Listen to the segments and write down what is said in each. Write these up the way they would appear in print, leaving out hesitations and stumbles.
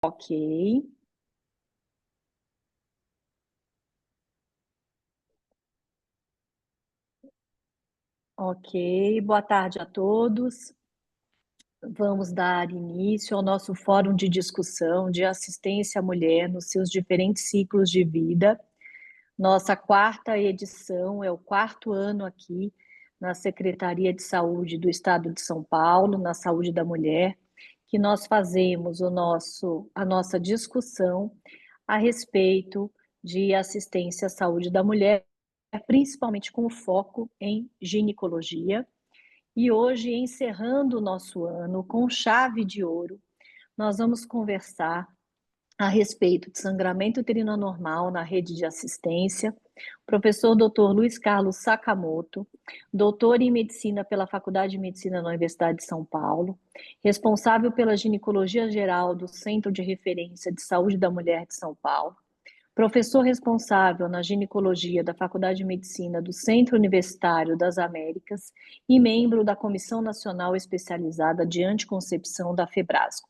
Ok. Ok, boa tarde a todos. Vamos dar início ao nosso fórum de discussão de assistência à mulher nos seus diferentes ciclos de vida. Nossa quarta edição, é o quarto ano aqui na Secretaria de Saúde do Estado de São Paulo, na Saúde da Mulher, que nós fazemos a nossa discussão a respeito de assistência à saúde da mulher, principalmente com foco em ginecologia. E hoje, encerrando o nosso ano com chave de ouro, nós vamos conversar a respeito de sangramento uterino anormal na rede de assistência. O professor Dr. Luiz Carlos Sakamoto, doutor em medicina pela Faculdade de Medicina na Universidade de São Paulo, responsável pela ginecologia geral do Centro de Referência de Saúde da Mulher de São Paulo, professor responsável na ginecologia da Faculdade de Medicina do Centro Universitário das Américas e membro da Comissão Nacional Especializada de Anticoncepção da FEBRASCO.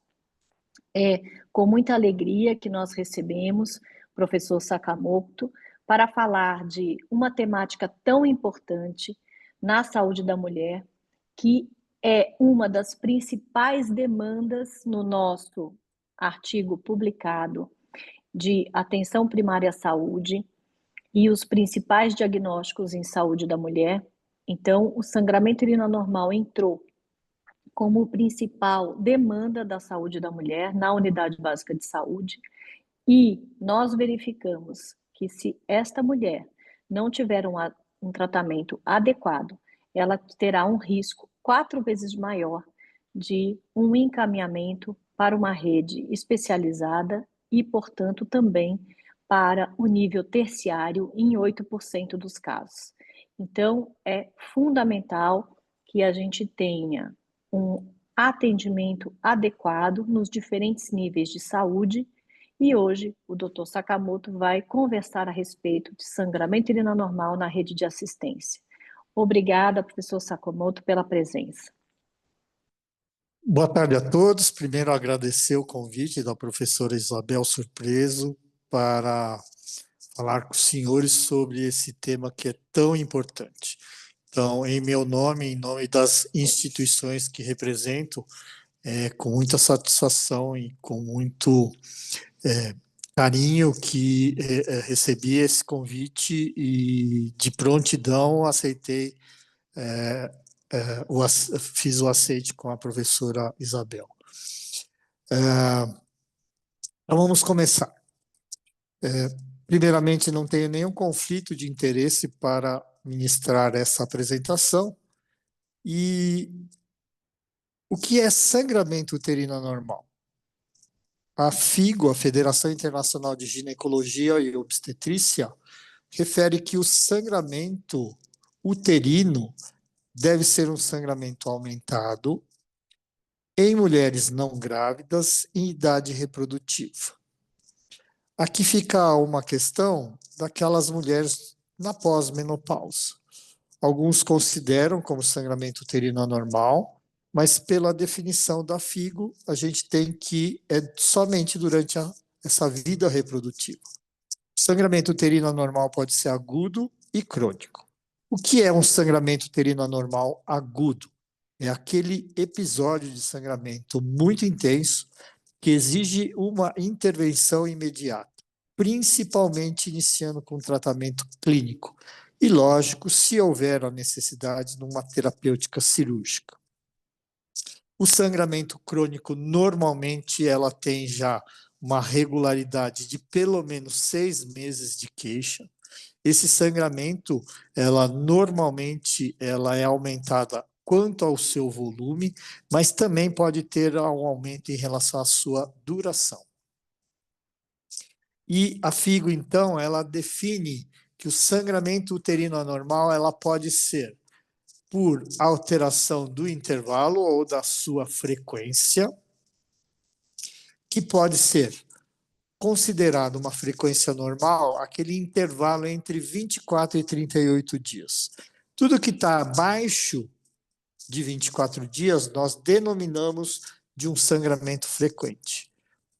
É com muita alegria que nós recebemos o professor Sakamoto para falar de uma temática tão importante na saúde da mulher, que é uma das principais demandas no nosso artigo publicado de atenção primária à saúde e os principais diagnósticos em saúde da mulher. Então, o sangramento uterino anormal entrou como principal demanda da saúde da mulher na unidade básica de saúde, e nós verificamos que se esta mulher não tiver um tratamento adequado, ela terá um risco 4 vezes maior de um encaminhamento para uma rede especializada e, portanto, também para o nível terciário em 8% dos casos. Então, é fundamental que a gente tenha um atendimento adequado nos diferentes níveis de saúde. E hoje o Dr. Sakamoto vai conversar a respeito de sangramento uterino anormal na rede de assistência. Obrigada, professor Sakamoto, pela presença. Boa tarde a todos. Primeiro, agradecer o convite da professora Isabel Surpreso para falar com os senhores sobre esse tema que é tão importante. Então, em meu nome, em nome das instituições que represento, com muita satisfação e com muito carinho que recebi esse convite e de prontidão aceitei, fiz o aceite com a professora Isabel. Então vamos começar. Primeiramente, não tenho nenhum conflito de interesse para ministrar essa apresentação. E o que é sangramento uterino anormal? A FIGO, a Federação Internacional de Ginecologia e Obstetrícia, refere que o sangramento uterino deve ser um sangramento aumentado em mulheres não grávidas em idade reprodutiva. Aqui fica uma questão daquelas mulheres na pós-menopausa. Alguns consideram como sangramento uterino anormal, mas pela definição da FIGO, a gente tem que é somente durante essa vida reprodutiva. O sangramento uterino anormal pode ser agudo e crônico. O que é um sangramento uterino anormal agudo? É aquele episódio de sangramento muito intenso que exige uma intervenção imediata, principalmente iniciando com tratamento clínico e, lógico, se houver a necessidade de uma terapêutica cirúrgica. O sangramento crônico, normalmente, ela tem já uma regularidade de pelo menos 6 meses de queixa. Esse sangramento, normalmente, ela é aumentada quanto ao seu volume, mas também pode ter um aumento em relação à sua duração. E a FIGO, então, ela define que o sangramento uterino anormal ela pode ser por alteração do intervalo ou da sua frequência, que pode ser considerado uma frequência normal, aquele intervalo entre 24 e 38 dias. Tudo que está abaixo de 24 dias, nós denominamos de um sangramento frequente.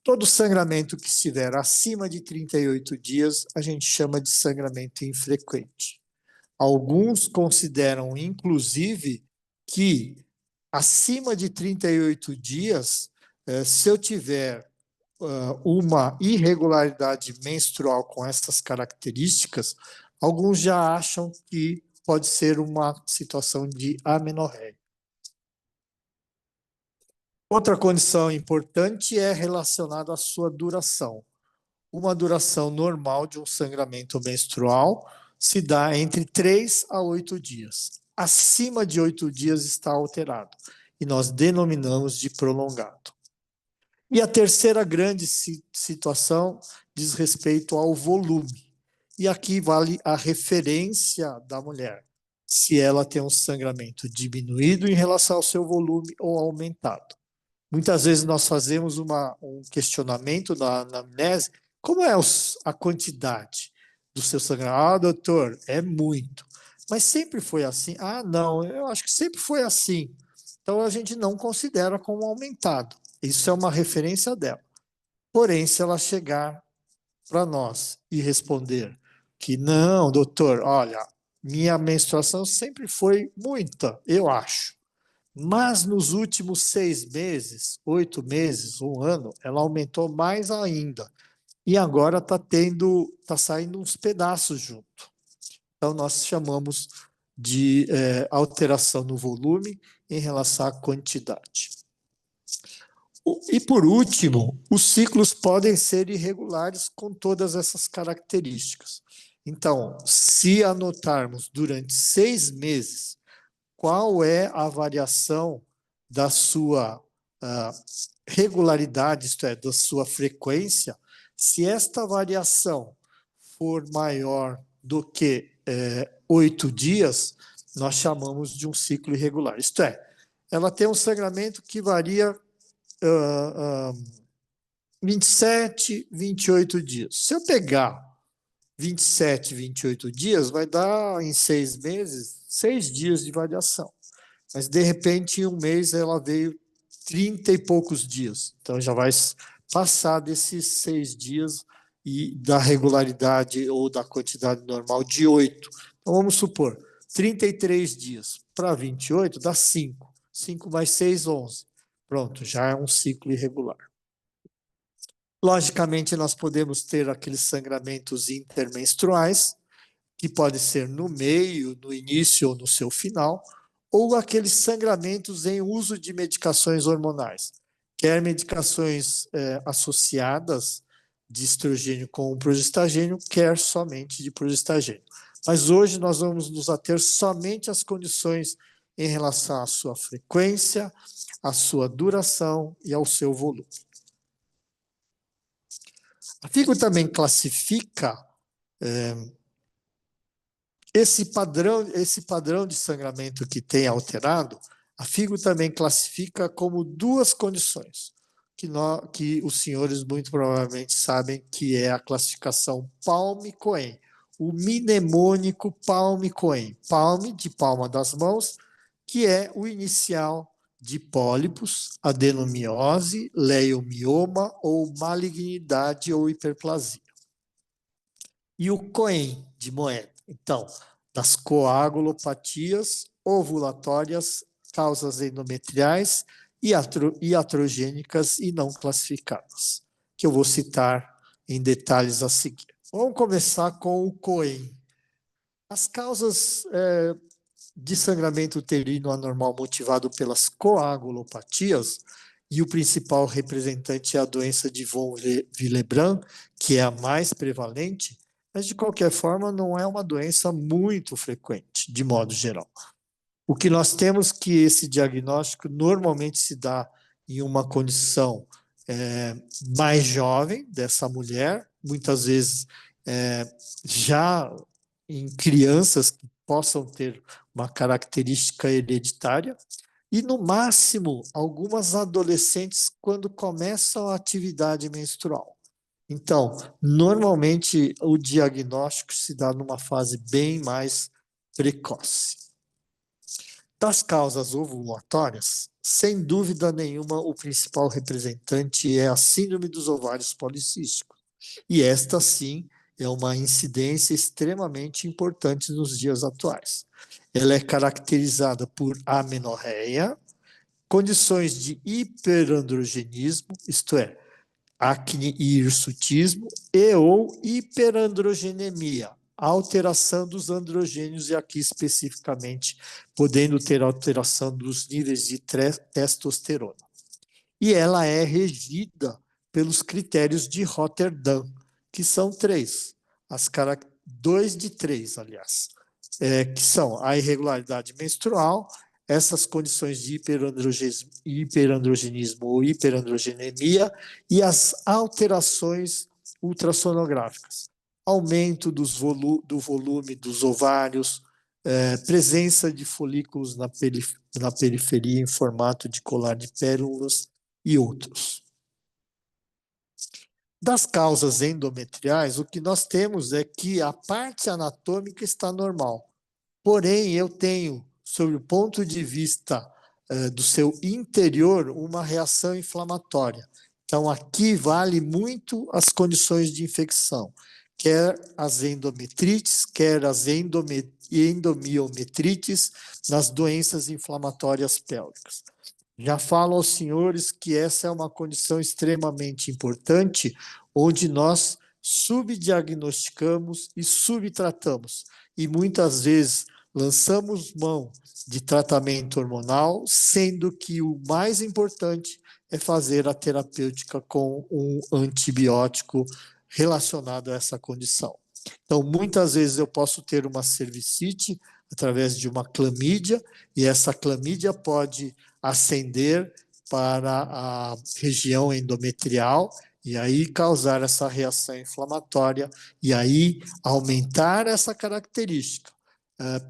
Todo sangramento que estiver acima de 38 dias, a gente chama de sangramento infrequente. Alguns consideram, inclusive, que acima de 38 dias, se eu tiver uma irregularidade menstrual com essas características, alguns já acham que pode ser uma situação de amenorreia. Outra condição importante é relacionada à sua duração. Uma duração normal de um sangramento menstrual se dá entre 3 a 8 dias. Acima de 8 dias está alterado, e nós denominamos de prolongado. E a terceira grande situação diz respeito ao volume. E aqui vale a referência da mulher. Se ela tem um sangramento diminuído em relação ao seu volume ou aumentado. Muitas vezes nós fazemos um questionamento na anamnese, como é a quantidade do seu sangramento? Ah, doutor, é muito. Mas sempre foi assim? Ah, não, eu acho que sempre foi assim. Então a gente não considera como aumentado. Isso é uma referência dela. Porém, se ela chegar para nós e responder que não, doutor, olha, minha menstruação sempre foi muita, eu acho. Mas nos últimos 6 meses, 8 meses, um ano, ela aumentou mais ainda. E agora tá saindo uns pedaços junto. Então, nós chamamos de alteração no volume em relação à quantidade. E por último, os ciclos podem ser irregulares com todas essas características. Então, se anotarmos durante 6 meses qual é a variação da sua regularidade, isto é, da sua frequência, se esta variação for maior do que 8 dias, nós chamamos de um ciclo irregular. Isto é, ela tem um sangramento que varia 27, 28 dias. Se eu pegar 27, 28 dias, vai dar em 6 meses, 6 dias de variação. Mas, de repente, em um mês ela veio 30 e poucos dias. Então, já vai passar desses 6 dias e da regularidade ou da quantidade normal de 8. Então, vamos supor, 33 dias para 28 dá 5. 5 mais 6, 11. Pronto, já é um ciclo irregular. Logicamente, nós podemos ter aqueles sangramentos intermenstruais, que pode ser no meio, no início ou no seu final, ou aqueles sangramentos em uso de medicações hormonais, quer medicações associadas de estrogênio com progestagênio, quer somente de progestagênio. Mas hoje nós vamos nos ater somente às condições em relação à sua frequência, à sua duração e ao seu volume. A FIGO também classifica esse padrão de sangramento que tem alterado. A FIGO também classifica como 2 condições, que os senhores muito provavelmente sabem que é a classificação Palm-Cohen, o mnemônico Palm-Cohen, Palm de palma das mãos, que é o inicial de pólipos, adenomiose, leiomioma ou malignidade ou hiperplasia. E o Cohen de moeda. Então, das coagulopatias ovulatórias, causas endometriais e iatrogênicas e não classificadas, que eu vou citar em detalhes a seguir. Vamos começar com o Cohen. As causas de sangramento uterino anormal motivado pelas coagulopatias, e o principal representante é a doença de von Willebrand, que é a mais prevalente, mas de qualquer forma não é uma doença muito frequente, de modo geral. O que nós temos que esse diagnóstico normalmente se dá em uma condição mais jovem dessa mulher, muitas vezes já em crianças que possam ter uma característica hereditária, e no máximo algumas adolescentes quando começam a atividade menstrual. Então, normalmente o diagnóstico se dá numa fase bem mais precoce. Das causas ovulatórias, sem dúvida nenhuma, o principal representante é a síndrome dos ovários policísticos. E esta, sim, é uma incidência extremamente importante nos dias atuais. Ela é caracterizada por amenorreia, condições de hiperandrogenismo, isto é, acne e hirsutismo, e ou hiperandrogenemia, alteração dos androgênios, e aqui especificamente podendo ter alteração dos níveis de testosterona. E ela é regida pelos critérios de Rotterdam, que são três, dois de três, aliás, que são a irregularidade menstrual, essas condições de hiperandrogenismo ou hiperandrogenemia e as alterações ultrassonográficas. Aumento do volume dos ovários, presença de folículos na periferia em formato de colar de pérolas e outros. Das causas endometriais, o que nós temos é que a parte anatômica está normal. Porém, eu tenho, sob o ponto de vista do seu interior, uma reação inflamatória. Então, aqui vale muito as condições de infecção, quer as endometrites, quer as endomiometrites, nas doenças inflamatórias pélvicas. Já falo aos senhores que essa é uma condição extremamente importante, onde nós subdiagnosticamos e subtratamos, e muitas vezes lançamos mão de tratamento hormonal, sendo que o mais importante é fazer a terapêutica com um antibiótico relacionado a essa condição. Então, muitas vezes eu posso ter uma cervicite através de uma clamídia, e essa clamídia pode ascender para a região endometrial e aí causar essa reação inflamatória e aí aumentar essa característica,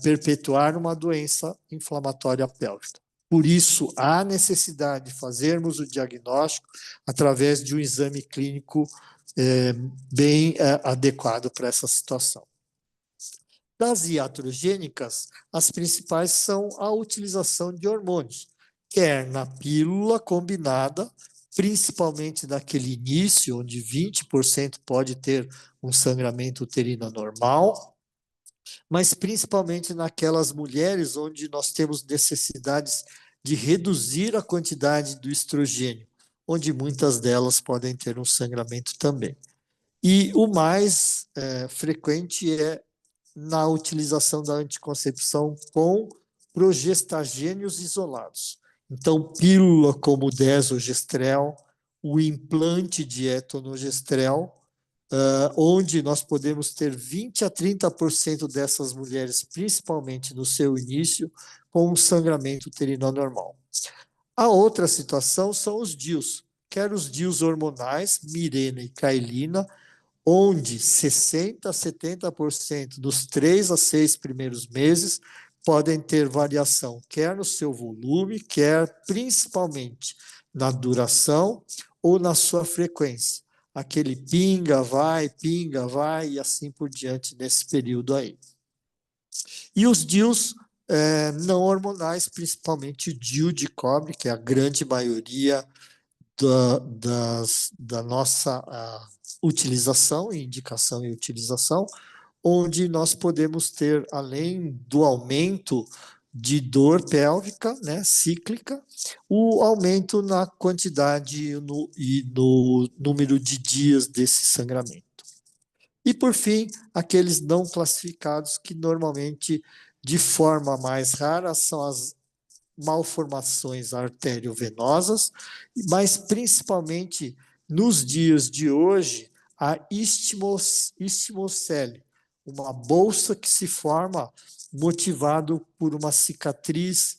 perpetuar uma doença inflamatória pélvica. Por isso, há necessidade de fazermos o diagnóstico através de um exame clínico bem adequado para essa situação. Das iatrogênicas, as principais são a utilização de hormônios, quer na pílula combinada, principalmente naquele início, onde 20% pode ter um sangramento uterino anormal, mas principalmente naquelas mulheres onde nós temos necessidades de reduzir a quantidade do estrogênio, onde muitas delas podem ter um sangramento também. E o mais frequente é na utilização da anticoncepção com progestagênios isolados. Então, pílula como o desogestrel, o implante de etonogestrel, onde nós podemos ter 20 a 30% dessas mulheres, principalmente no seu início, com um sangramento uterino anormal. A outra situação são os DIUs, quer os DIUs hormonais, Mirena e Cailina, onde 60% a 70% dos 3 a 6 primeiros meses podem ter variação, quer no seu volume, quer principalmente na duração ou na sua frequência. Aquele pinga, vai e assim por diante nesse período aí. E os DIUs não hormonais, principalmente o DIU de cobre, que é a grande maioria da nossa utilização, indicação e utilização, onde nós podemos ter, além do aumento de dor pélvica, né, cíclica, o aumento na quantidade e no número de dias desse sangramento. E, por fim, aqueles não classificados, que normalmente, de forma mais rara, são as malformações arteriovenosas, mas principalmente nos dias de hoje, a istimocele, uma bolsa que se forma motivado por uma cicatriz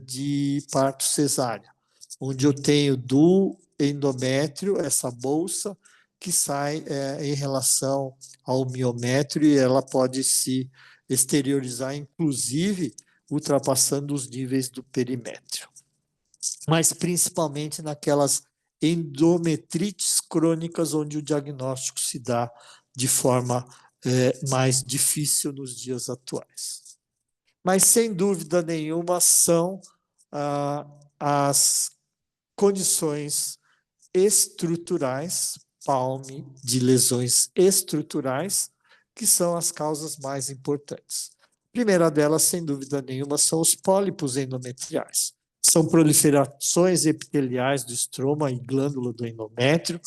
de parto cesáreo, onde eu tenho do endométrio essa bolsa que sai em relação ao miométrio, e ela pode se exteriorizar, inclusive, ultrapassando os níveis do perimétrio. Mas principalmente naquelas endometrites crônicas, onde o diagnóstico se dá de forma mais difícil nos dias atuais. Mas, sem dúvida nenhuma, são as condições estruturais, palme de lesões estruturais, que são as causas mais importantes. A primeira delas, sem dúvida nenhuma, são os pólipos endometriais. São proliferações epiteliais do estroma e glândula do endométrio.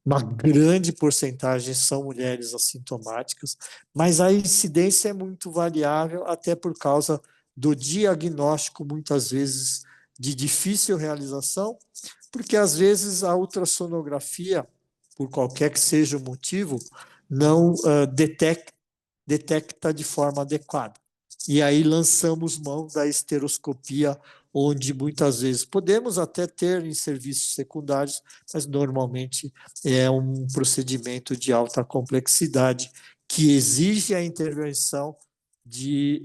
Uma grande porcentagem são mulheres assintomáticas, mas a incidência é muito variável, até por causa do diagnóstico, muitas vezes, de difícil realização, porque às vezes a ultrassonografia, por qualquer que seja o motivo, não detecta de forma adequada. E aí lançamos mão da esteroscopia, onde muitas vezes podemos até ter em serviços secundários, mas normalmente é um procedimento de alta complexidade que exige a intervenção de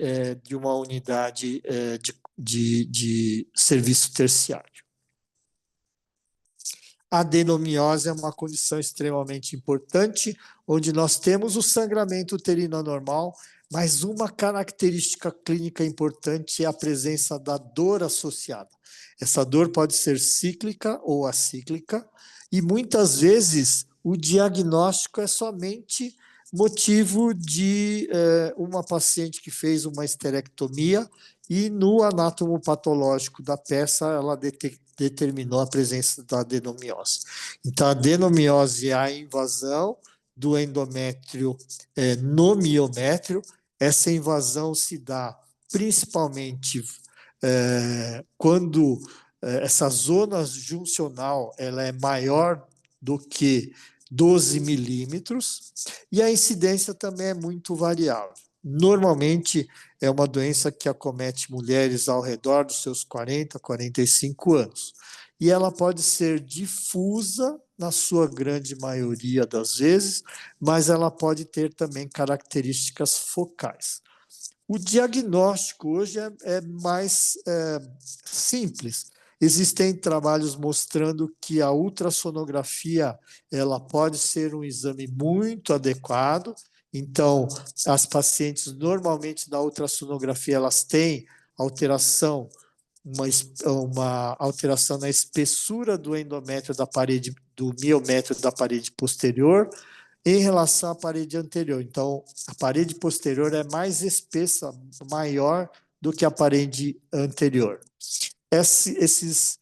uma unidade de serviço terciário. A adenomiose é uma condição extremamente importante, onde nós temos o sangramento uterino anormal, mas uma característica clínica importante é a presença da dor associada. Essa dor pode ser cíclica ou acíclica, e muitas vezes o diagnóstico é somente motivo de uma paciente que fez uma esterectomia e no anátomo patológico da peça ela determinou a presença da adenomiose. Então, a adenomiose é a invasão do endométrio no miométrio. Essa invasão se dá principalmente quando essa zona juncional ela é maior do que 12 milímetros, e a incidência também é muito variável. Normalmente é uma doença que acomete mulheres ao redor dos seus 40, 45 anos. E ela pode ser difusa, na sua grande maioria das vezes, mas ela pode ter também características focais. O diagnóstico hoje é mais simples. Existem trabalhos mostrando que a ultrassonografia ela pode ser um exame muito adequado. Então, as pacientes normalmente na ultrassonografia elas têm alteração, uma alteração na espessura do endométrio da parede, do miométrio da parede posterior, em relação à parede anterior. Então, a parede posterior é mais espessa, maior do que a parede anterior. Esses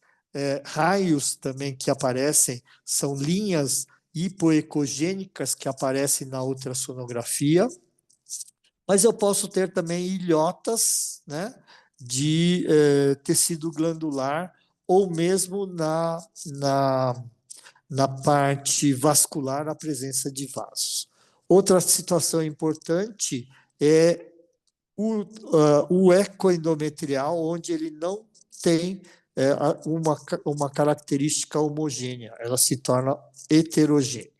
raios também que aparecem são linhas hipoecogênicas que aparecem na ultrassonografia, mas eu posso ter também ilhotas, né, de tecido glandular ou mesmo na parte vascular, a presença de vasos. Outra situação importante é o ecoendometrial, onde ele não tem uma característica homogênea, ela se torna heterogênea.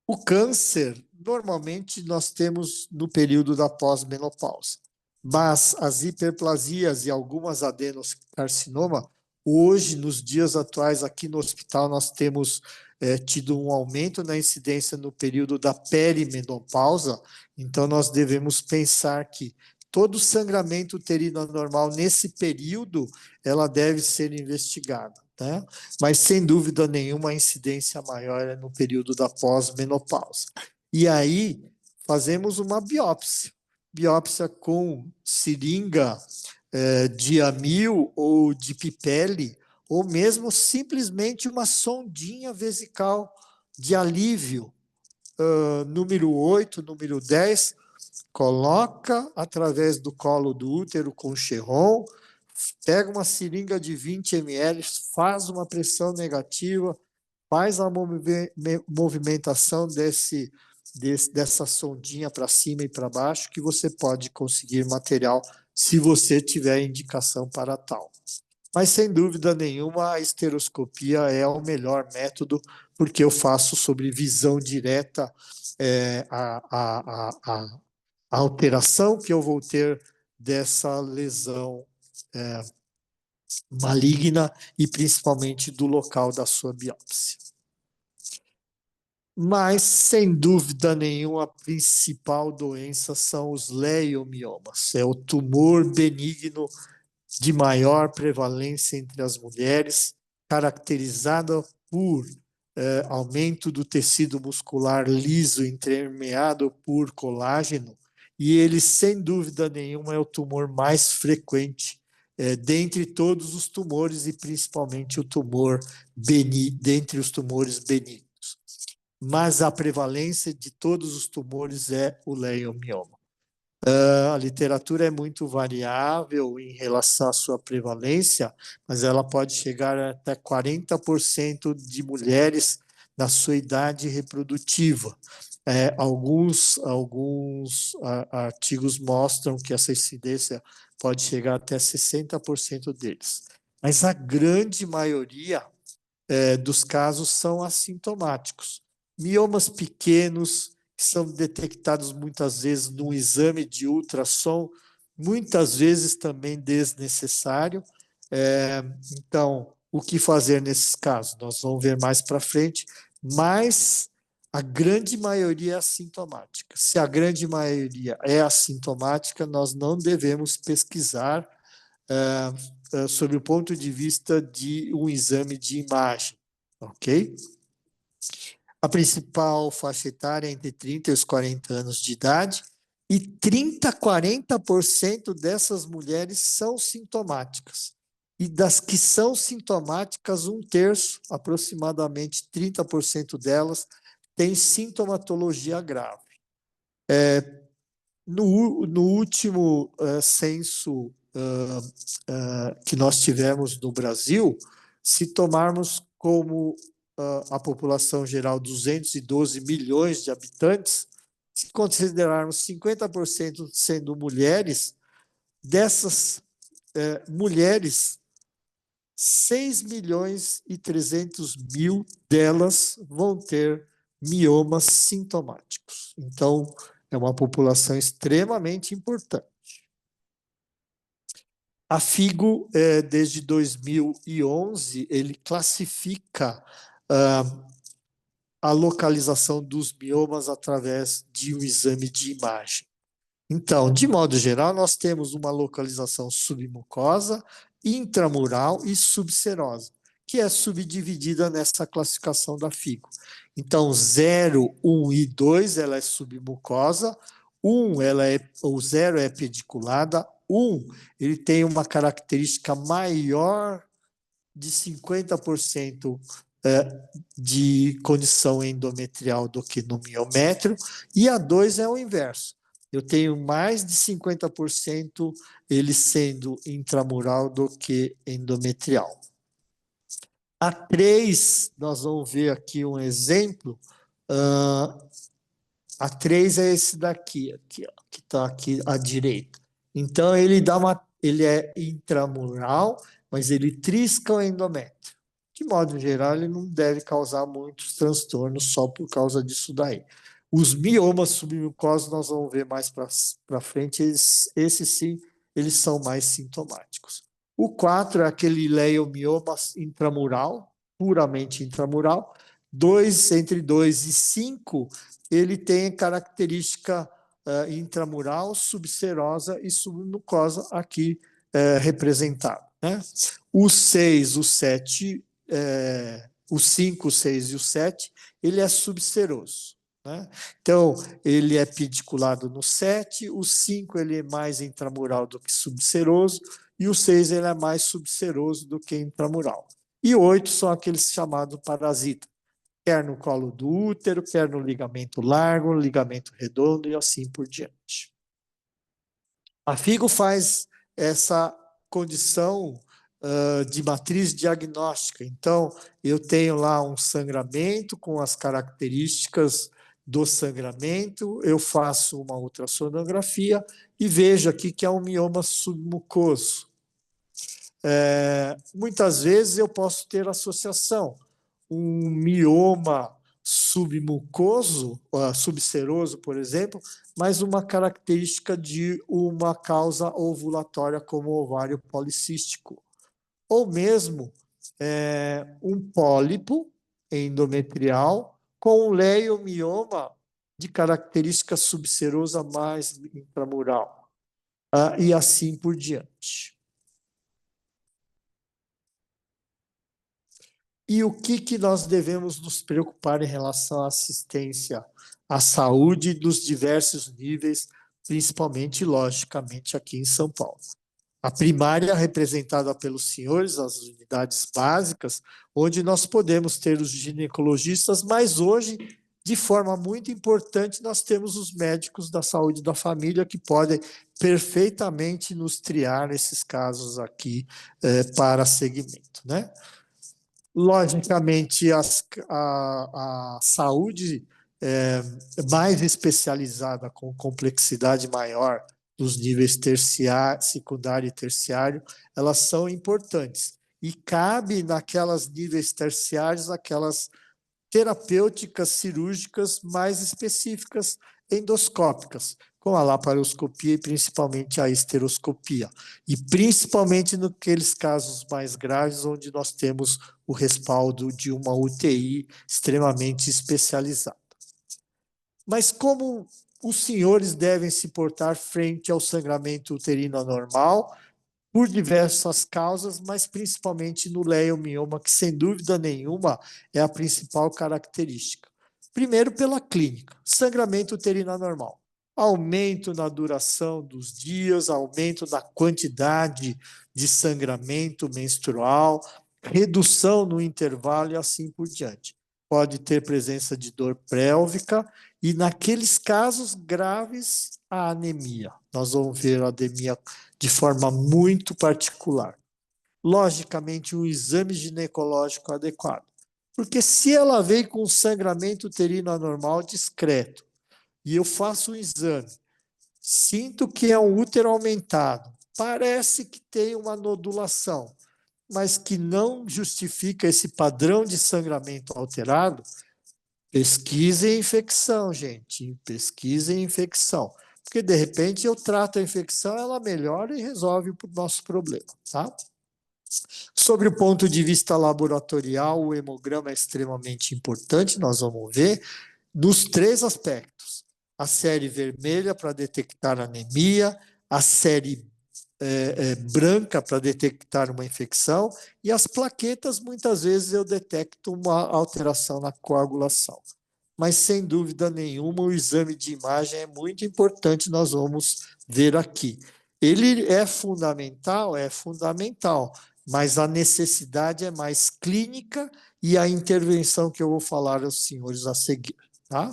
O câncer, normalmente, nós temos no período da pós-menopausa, mas as hiperplasias e algumas adenocarcinoma, hoje, nos dias atuais, aqui no hospital, nós temos tido um aumento na incidência no período da perimenopausa, então nós devemos pensar que todo sangramento uterino anormal nesse período, ela deve ser investigada, né? Mas, sem dúvida nenhuma, a incidência maior é no período da pós-menopausa. E aí, fazemos uma biópsia com seringa de amil ou de pipele, ou mesmo simplesmente uma sondinha vesical de alívio, número 8, número 10, coloca através do colo do útero com Charron, pega uma seringa de 20 ml, faz uma pressão negativa, faz a movimentação dessa sondinha para cima e para baixo, que você pode conseguir material se você tiver indicação para tal. Mas, sem dúvida nenhuma, a esteroscopia é o melhor método, porque eu faço sobre visão direta a alteração que eu vou ter dessa lesão maligna e principalmente do local da sua biópsia. Mas, sem dúvida nenhuma, a principal doença são os leiomiomas. É o tumor benigno de maior prevalência entre as mulheres, caracterizada por aumento do tecido muscular liso entremeado por colágeno, e ele, sem dúvida nenhuma, é o tumor mais frequente dentre todos os tumores e principalmente o tumor dentre os tumores benignos. Mas a prevalência de todos os tumores é o leiomioma. A literatura é muito variável em relação à sua prevalência, mas ela pode chegar até 40% de mulheres na sua idade reprodutiva. Alguns artigos mostram que essa incidência pode chegar até 60% deles. Mas a grande maioria dos casos são assintomáticos. Miomas pequenos, que são detectados muitas vezes no exame de ultrassom, muitas vezes também desnecessário. Então, o que fazer nesses casos? Nós vamos ver mais para frente, mas a grande maioria é assintomática. Se a grande maioria é assintomática, nós não devemos pesquisar sob o ponto de vista de um exame de imagem, ok? A principal faixa etária é entre 30 e os 40 anos de idade, e 30 a 40% dessas mulheres são sintomáticas. E das que são sintomáticas, um terço, aproximadamente 30% delas, tem sintomatologia grave. No último censo que nós tivemos no Brasil, se tomarmos como a população geral 212 milhões de habitantes, se considerarmos 50% sendo mulheres, dessas mulheres, 6 milhões e 300 mil delas vão ter miomas sintomáticos. Então, é uma população extremamente importante. A FIGO, desde 2011, ele classifica a localização dos miomas através de um exame de imagem. Então, de modo geral, nós temos uma localização submucosa, intramural e subserosa, que é subdividida nessa classificação da FIGO. Então, 0, 1 e 2, ela é submucosa, o 0 é pediculada, 1, ele tem uma característica maior de 50% de condição endometrial do que no miométrio, e a 2 é o inverso. Eu tenho mais de 50% ele sendo intramural do que endometrial. A 3, nós vamos ver aqui um exemplo. A 3 é esse daqui, aqui, ó, que está aqui à direita. Então, ele é intramural, mas ele trisca o endométrio. De modo geral, ele não deve causar muitos transtornos só por causa disso daí. Os miomas submucosos, nós vamos ver mais para frente, esses sim, eles são mais sintomáticos. O 4 é aquele leiomioma intramural, puramente intramural. Entre 2 e 5, ele tem característica intramural, subserosa e submucosa aqui representada, né? O 6, o 7, o 5, o 6 e o 7, ele é subseroso, né? Então, ele é pediculado no 7, o 5 ele é mais intramural do que subseroso, e o 6 ele é mais subseroso do que intramural. E 8 são aqueles chamados parasitas, quer no colo do útero, quer no ligamento largo, ligamento redondo e assim por diante. A FIGO faz essa condição de matriz diagnóstica. Então, eu tenho lá um sangramento com as características do sangramento, eu faço uma ultrassonografia e vejo aqui que é um mioma submucoso. Muitas vezes eu posso ter associação, um mioma submucoso, subseroso, por exemplo, mas uma característica de uma causa ovulatória como o ovário policístico. Ou mesmo um pólipo endometrial com um leiomioma de característica subserosa mais intramural, e assim por diante. E o que nós devemos nos preocupar em relação à assistência à saúde dos diversos níveis, principalmente, logicamente, aqui em São Paulo. A primária, representada pelos senhores, as unidades básicas, onde nós podemos ter os ginecologistas, mas hoje, de forma muito importante, nós temos os médicos da saúde da família que podem perfeitamente nos triar nesses casos aqui para segmento, né? Logicamente, a saúde mais especializada, com complexidade maior, dos níveis terciário, secundário e terciário, elas são importantes. E cabe naquelas níveis terciários aquelas terapêuticas cirúrgicas mais específicas endoscópicas, com a laparoscopia e principalmente a esteroscopia. E principalmente naqueles casos mais graves, onde nós temos o respaldo de uma UTI extremamente especializada. Mas como os senhores devem se portar frente ao sangramento uterino anormal, por diversas causas, mas principalmente no leiomioma, que sem dúvida nenhuma é a principal característica. Primeiro, pela clínica, sangramento uterino anormal. Aumento na duração dos dias, aumento na quantidade de sangramento menstrual, redução no intervalo e assim por diante. Pode ter presença de dor pélvica e, naqueles casos graves, a anemia. Nós vamos ver a anemia de forma muito particular. Logicamente, um exame ginecológico adequado. Porque se ela vem com sangramento uterino anormal discreto e eu faço um exame, sinto que é um útero aumentado, parece que tem uma nodulação, mas que não justifica esse padrão de sangramento alterado, pesquisem infecção, gente. Pesquisem infecção. Porque, de repente, eu trato a infecção, ela melhora e resolve o nosso problema, tá? Sobre o ponto de vista laboratorial, o hemograma é extremamente importante, nós vamos ver, dos três aspectos. A série vermelha para detectar anemia, a série branca para detectar uma infecção, e as plaquetas, muitas vezes eu detecto uma alteração na coagulação. Mas, sem dúvida nenhuma, o exame de imagem é muito importante, nós vamos ver aqui. Ele é fundamental, mas a necessidade é mais clínica e a intervenção que eu vou falar aos senhores a seguir, tá?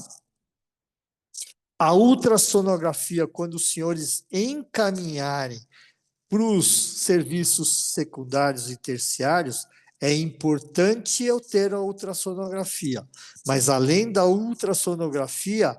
A ultrassonografia, quando os senhores encaminharem para os serviços secundários e terciários, é importante eu ter a ultrassonografia. Mas, além da ultrassonografia,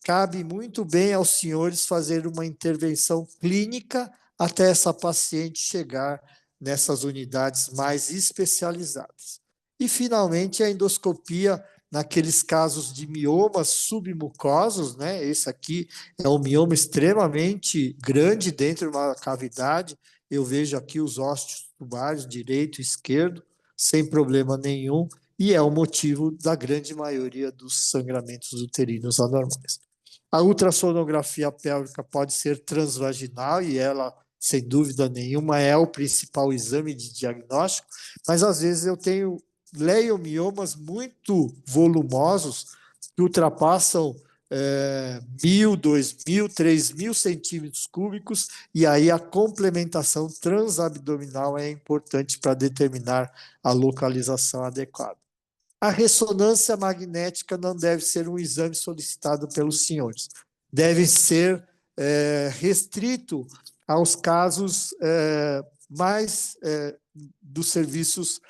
cabe muito bem aos senhores fazer uma intervenção clínica até essa paciente chegar nessas unidades mais especializadas. E, finalmente, a endoscopia naqueles casos de miomas submucosos, né? Esse aqui é um mioma extremamente grande dentro de uma cavidade. Eu vejo aqui os ósseos tubários, direito e esquerdo, sem problema nenhum, e é o motivo da grande maioria dos sangramentos uterinos anormais. A ultrassonografia pélvica pode ser transvaginal e ela, sem dúvida nenhuma, é o principal exame de diagnóstico, mas às vezes eu tenho leiomiomas muito volumosos que ultrapassam 1.000, 2.000, 3.000 centímetros cúbicos, e aí a complementação transabdominal é importante para determinar a localização adequada. A ressonância magnética não deve ser um exame solicitado pelos senhores. Deve ser restrito aos casos mais dos serviços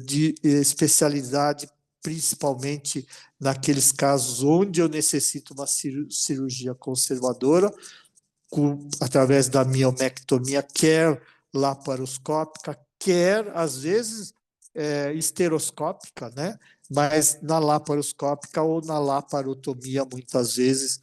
de especialidade, principalmente naqueles casos onde eu necessito uma cirurgia conservadora, através da miomectomia, quer laparoscópica, quer, às vezes, esteroscópica, né? Mas na laparoscópica ou na laparotomia, muitas vezes,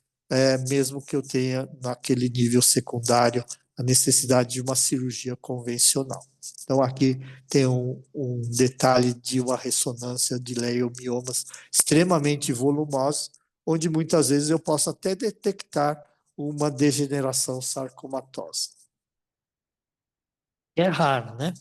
mesmo que eu tenha naquele nível secundário a necessidade de uma cirurgia convencional. Então, aqui tem um detalhe de uma ressonância de leiomiomas extremamente volumosos, onde muitas vezes eu posso até detectar uma degeneração sarcomatosa. É raro, né?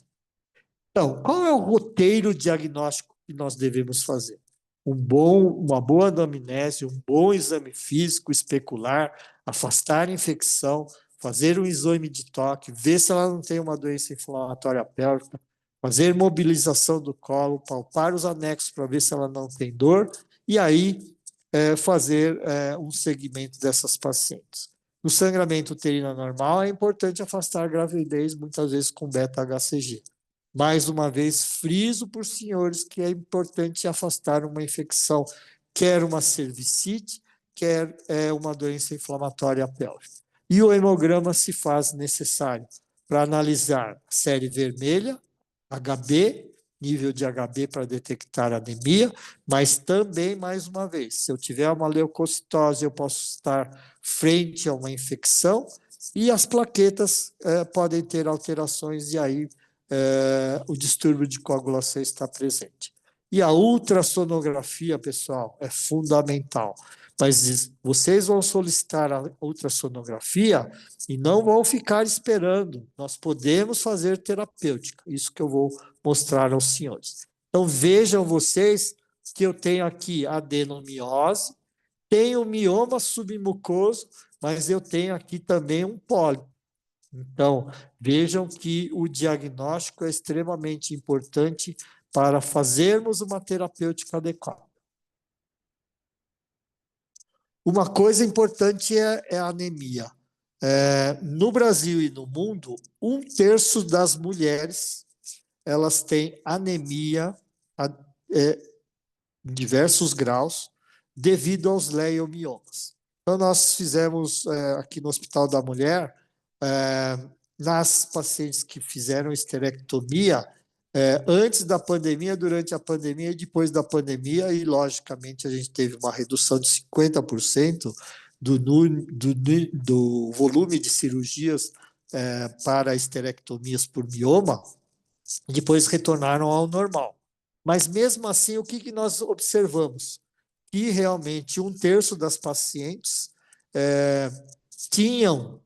Então, qual é o roteiro diagnóstico que nós devemos fazer? Uma boa anamnese, um bom exame físico especular, afastar a infecção, fazer um exame de toque, ver se ela não tem uma doença inflamatória pélvica, fazer mobilização do colo, palpar os anexos para ver se ela não tem dor, e aí fazer um segmento dessas pacientes. No sangramento uterino anormal, é importante afastar a gravidez, muitas vezes com beta-HCG. Mais uma vez, friso para os senhores que é importante afastar uma infecção, quer uma cervicite, quer uma doença inflamatória pélvica. E o hemograma se faz necessário para analisar a série vermelha, HB, nível de HB para detectar anemia, mas também, mais uma vez, se eu tiver uma leucocitose, eu posso estar frente a uma infecção e as plaquetas podem ter alterações e aí o distúrbio de coagulação está presente. E a ultrassonografia, pessoal, é fundamental. Mas vocês vão solicitar a ultrassonografia e não vão ficar esperando. Nós podemos fazer terapêutica. Isso que eu vou mostrar aos senhores. Então, vejam vocês que eu tenho aqui adenomiose, tenho mioma submucoso, mas eu tenho aqui também um pólipo. Então, vejam que o diagnóstico é extremamente importante para fazermos uma terapêutica adequada. Uma coisa importante é a anemia. No Brasil e no mundo, 1/3 das mulheres elas têm anemia em diversos graus devido aos leiomiomas. Então, nós fizemos aqui no Hospital da Mulher, nas pacientes que fizeram esterectomia, antes da pandemia, durante a pandemia e depois da pandemia, e logicamente a gente teve uma redução de 50% do volume de cirurgias para esterectomias por mioma, e depois retornaram ao normal. Mas mesmo assim, o que nós observamos? Que realmente 1/3 das pacientes tinham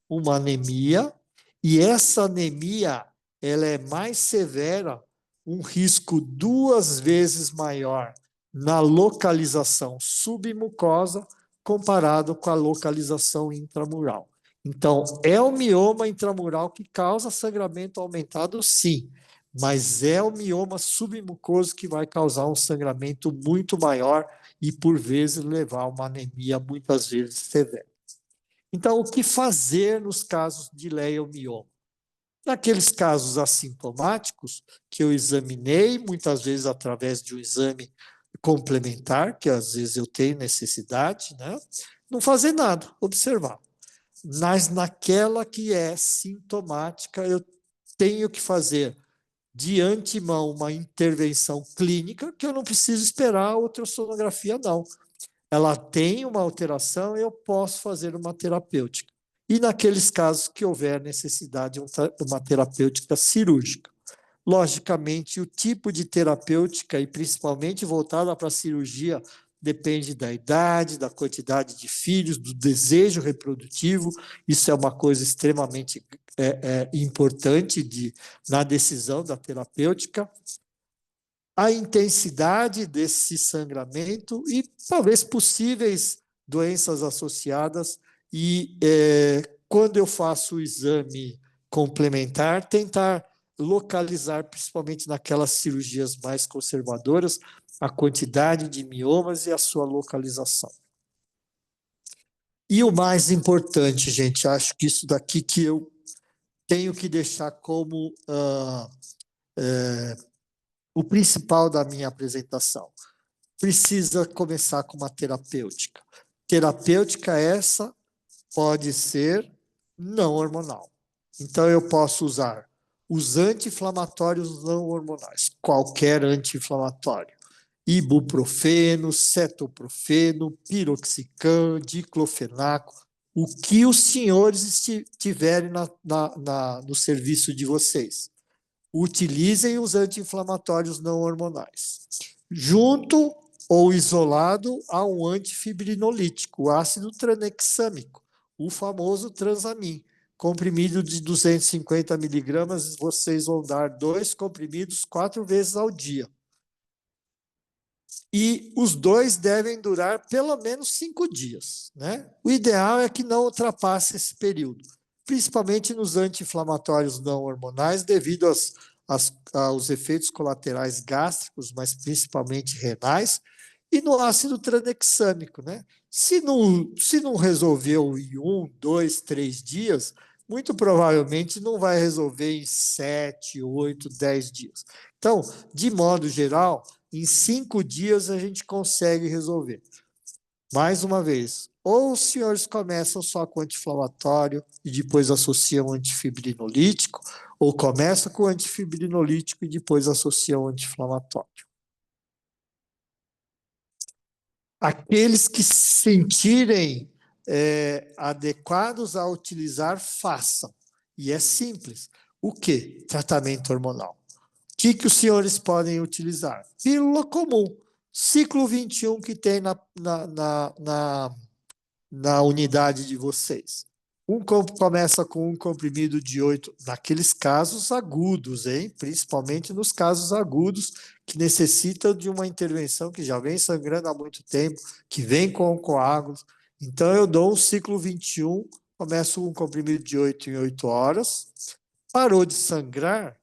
uma anemia, e essa anemia ela é mais severa, um risco 2 vezes maior na localização submucosa comparado com a localização intramural. Então, é o mioma intramural que causa sangramento aumentado, sim, mas é o mioma submucoso que vai causar um sangramento muito maior e, por vezes, levar a uma anemia muitas vezes severa. Então, o que fazer nos casos de leiomioma? Naqueles casos assintomáticos que eu examinei, muitas vezes através de um exame complementar, que às vezes eu tenho necessidade, né? Não fazer nada, observar. Mas naquela que é sintomática, eu tenho que fazer de antemão uma intervenção clínica, que eu não preciso esperar a ultrassonografia, não. Ela tem uma alteração, eu posso fazer uma terapêutica. E naqueles casos que houver necessidade de uma terapêutica cirúrgica. Logicamente, o tipo de terapêutica, e principalmente voltada para a cirurgia, depende da idade, da quantidade de filhos, do desejo reprodutivo. Isso é uma coisa extremamente importante na decisão da terapêutica. A intensidade desse sangramento e talvez possíveis doenças associadas. E quando eu faço o exame complementar, tentar localizar, principalmente naquelas cirurgias mais conservadoras, a quantidade de miomas e a sua localização. E o mais importante, gente, acho que isso daqui que eu tenho que deixar como o principal da minha apresentação. Precisa começar com uma terapêutica. Terapêutica essa pode ser não hormonal. Então, eu posso usar os anti-inflamatórios não hormonais, qualquer anti-inflamatório. Ibuprofeno, cetoprofeno, piroxicam, diclofenaco, o que os senhores tiverem no serviço de vocês. Utilizem os anti-inflamatórios não hormonais. Junto ou isolado a um antifibrinolítico, o ácido tranexâmico, o famoso Transamin. Comprimido de 250 miligramas, vocês vão dar 2 comprimidos 4 vezes ao dia. E os dois devem durar pelo menos 5 dias, né? O ideal é que não ultrapasse esse período, principalmente nos anti-inflamatórios não hormonais, devido aos efeitos colaterais gástricos, mas principalmente renais, e no ácido tranexâmico, né? Se não resolveu em 1, 2, 3 dias, muito provavelmente não vai resolver em 7, 8, 10 dias. Então, de modo geral, em 5 dias a gente consegue resolver. Mais uma vez, ou os senhores começam só com anti-inflamatório e depois associam antifibrinolítico, ou começam com antifibrinolítico e depois associam anti-inflamatório. Aqueles que se sentirem adequados a utilizar, façam. E é simples. O quê? Tratamento hormonal. O que os senhores podem utilizar? Pílula comum, ciclo 21 que tem na unidade de vocês. Começa com um comprimido de 8, naqueles casos agudos, hein? Principalmente nos casos agudos, que necessitam de uma intervenção que já vem sangrando há muito tempo, que vem com coágulos. Então, eu dou um ciclo 21, começo um comprimido de 8 em 8 horas. Parou de sangrar,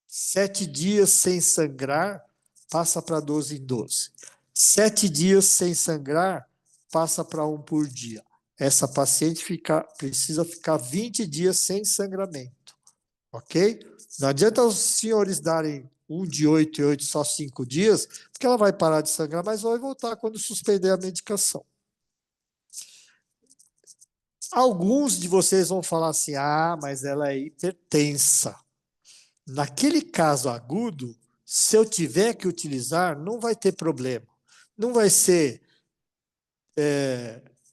7 dias sem sangrar, passa para 12 em 12. 7 dias sem sangrar, passa para 1 por dia. Essa paciente precisa ficar 20 dias sem sangramento, ok? Não adianta os senhores darem um de 8 e 8 só 5 dias, porque ela vai parar de sangrar, mas vai voltar quando suspender a medicação. Alguns de vocês vão falar assim, mas ela é hipertensa. Naquele caso agudo, se eu tiver que utilizar, não vai ter problema. Não vai ser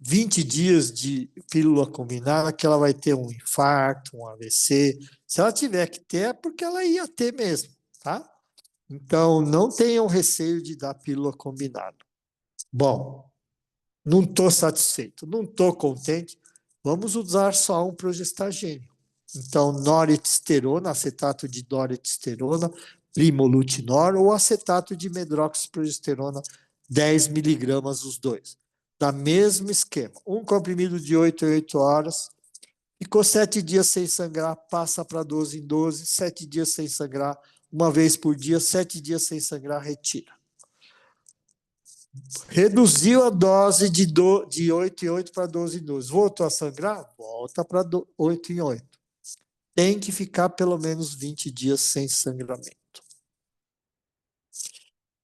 20 dias de pílula combinada que ela vai ter um infarto, um AVC. Se ela tiver que ter, é porque ela ia ter mesmo, tá? Então, não tenham receio de dar pílula combinada. Bom, não estou satisfeito, não estou contente, vamos usar só um progestagênio. Então, norethisterona, acetato de norethisterona, primolutinol ou acetato de medroxiprogesterona, 10 miligramas os dois. Da mesmo esquema. Um comprimido de 8 em 8 horas, ficou 7 dias sem sangrar, passa para 12 em 12, 7 dias sem sangrar, uma vez por dia, 7 dias sem sangrar, retira. Reduziu a dose de 8 em 8 para 12 em 12. Voltou a sangrar? Volta para 8 em 8. Tem que ficar pelo menos 20 dias sem sangramento.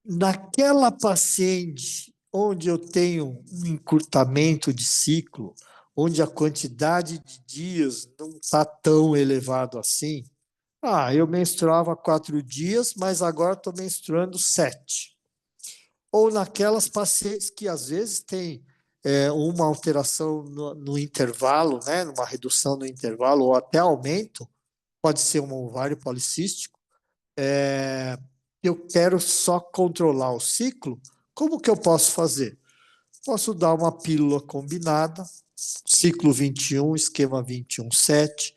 Naquela paciente onde eu tenho um encurtamento de ciclo, onde a quantidade de dias não está tão elevado assim, eu menstruava 4 dias, mas agora estou menstruando 7. Ou naquelas pacientes que às vezes têm uma alteração no intervalo, né, numa redução no intervalo, ou até aumento, pode ser um ovário policístico, eu quero só controlar o ciclo, como que eu posso fazer? Posso dar uma pílula combinada, ciclo 21, esquema 21/7,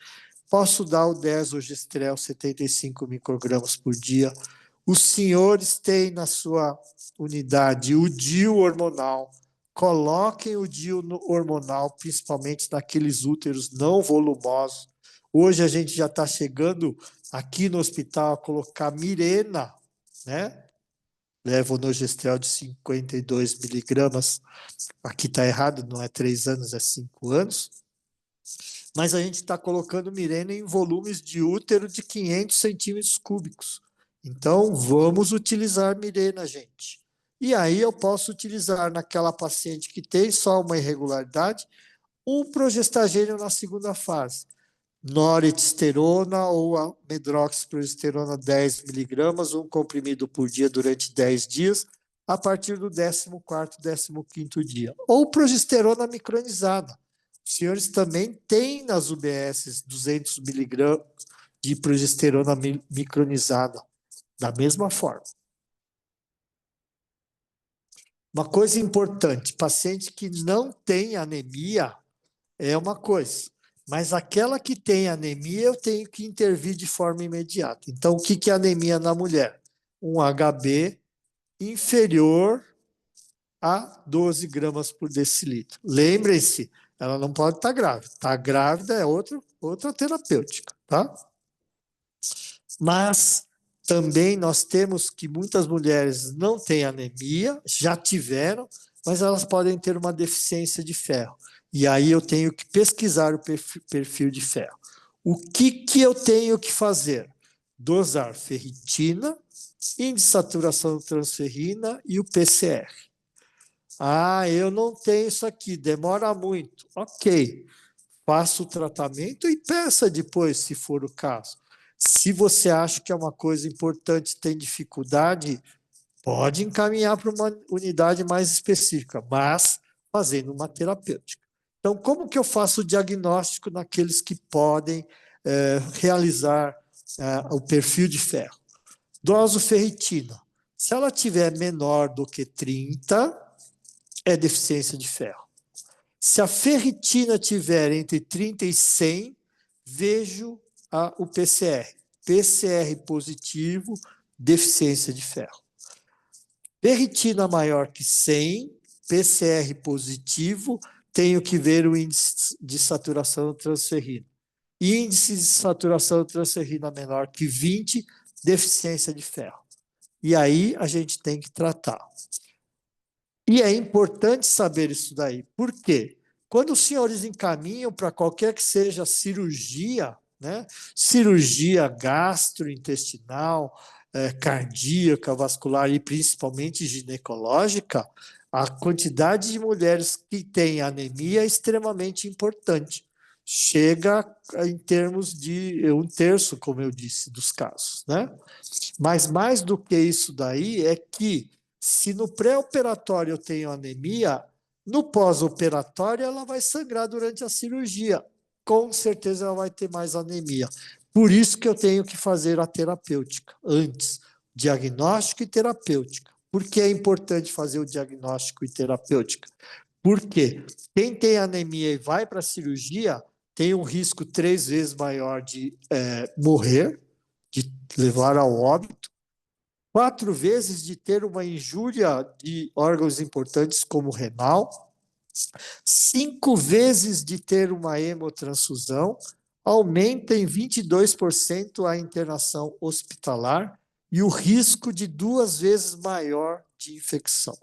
posso dar o desogestrel 75 microgramas por dia. Os senhores têm na sua unidade o DIU hormonal. Coloquem o DIU hormonal, principalmente naqueles úteros não volumosos. Hoje a gente já está chegando aqui no hospital a colocar Mirena, né? Levonorgestrel de 52 miligramas. Aqui está errado, não é 3 anos, é 5 anos. Mas a gente está colocando Mirena em volumes de útero de 500 centímetros cúbicos. Então, vamos utilizar Mirena, gente. E aí eu posso utilizar naquela paciente que tem só uma irregularidade, um progestagênio na segunda fase. Norethisterona ou a medroxiprogesterona 10 miligramas, um comprimido por dia durante 10 dias, a partir do 14º, 15º dia. Ou progesterona micronizada. Os senhores também têm nas UBSs 200 miligramas de progesterona micronizada, da mesma forma. Uma coisa importante, paciente que não tem anemia é uma coisa, mas aquela que tem anemia eu tenho que intervir de forma imediata. Então, o que é anemia na mulher? Um HB inferior a 12 gramas por decilitro. Lembrem-se, ela não pode estar grávida. Está grávida é outra terapêutica, tá? Mas também nós temos que muitas mulheres não têm anemia, já tiveram, mas elas podem ter uma deficiência de ferro. E aí eu tenho que pesquisar o perfil de ferro. O que eu tenho que fazer? Dosar ferritina, índice de saturação transferrina e o PCR. Ah, eu não tenho isso aqui, demora muito. Ok, faça o tratamento e peça depois, se for o caso. Se você acha que é uma coisa importante, tem dificuldade, pode encaminhar para uma unidade mais específica, mas fazendo uma terapêutica. Então, como que eu faço o diagnóstico naqueles que podem realizar o perfil de ferro? Dosoferritina. Se ela tiver menor do que 30, é deficiência de ferro. Se a ferritina tiver entre 30 e 100, vejo o PCR. PCR positivo, deficiência de ferro. Ferritina maior que 100, PCR positivo, tenho que ver o índice de saturação transferrina. Índice de saturação transferrina menor que 20, deficiência de ferro. E aí a gente tem que tratar. E é importante saber isso daí. Por quê? Quando os senhores encaminham para qualquer que seja cirurgia, né? Cirurgia gastrointestinal, cardíaca, vascular e principalmente ginecológica, a quantidade de mulheres que têm anemia é extremamente importante. Chega em termos de 1/3, como eu disse, dos casos, né? Mas mais do que isso daí é que se no pré-operatório eu tenho anemia, no pós-operatório ela vai sangrar durante a cirurgia. Com certeza ela vai ter mais anemia. Por isso que eu tenho que fazer a terapêutica antes, diagnóstico e terapêutica. Por que é importante fazer o diagnóstico e terapêutica? Porque quem tem anemia e vai para a cirurgia tem um risco 3 vezes maior de morrer, de levar ao óbito, 4 vezes de ter uma injúria de órgãos importantes como renal, 5 vezes de ter uma hemotransfusão, aumenta em 22% a internação hospitalar e o risco de 2 vezes maior de infecção.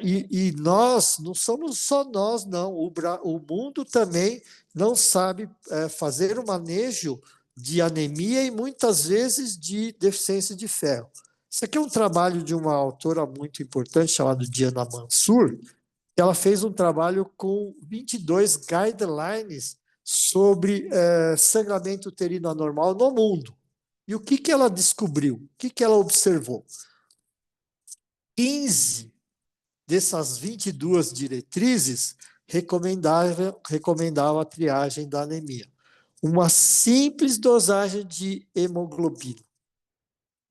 E nós, não somos só nós, não. O mundo também não sabe fazer o manejo de anemia e muitas vezes de deficiência de ferro. Isso aqui é um trabalho de uma autora muito importante chamada Diana Mansur, que ela fez um trabalho com 22 guidelines sobre sangramento uterino anormal no mundo. E o que ela descobriu? O que ela observou? 15 dessas 22 diretrizes recomendava a triagem da anemia. Uma simples dosagem de hemoglobina.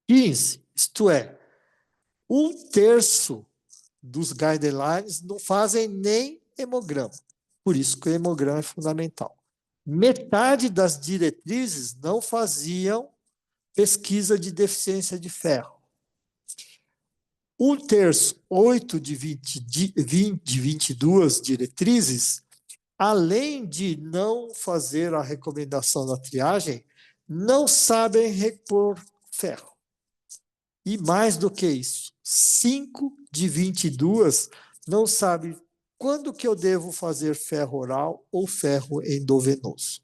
15, isto é, 1/3 dos guidelines não fazem nem hemograma. Por isso que o hemograma é fundamental. Metade das diretrizes não faziam pesquisa de deficiência de ferro. 1/3, 8 de 22 diretrizes, além de não fazer a recomendação da triagem, não sabem repor ferro. E mais do que isso, 5 de 22 não sabem quando que eu devo fazer ferro oral ou ferro endovenoso.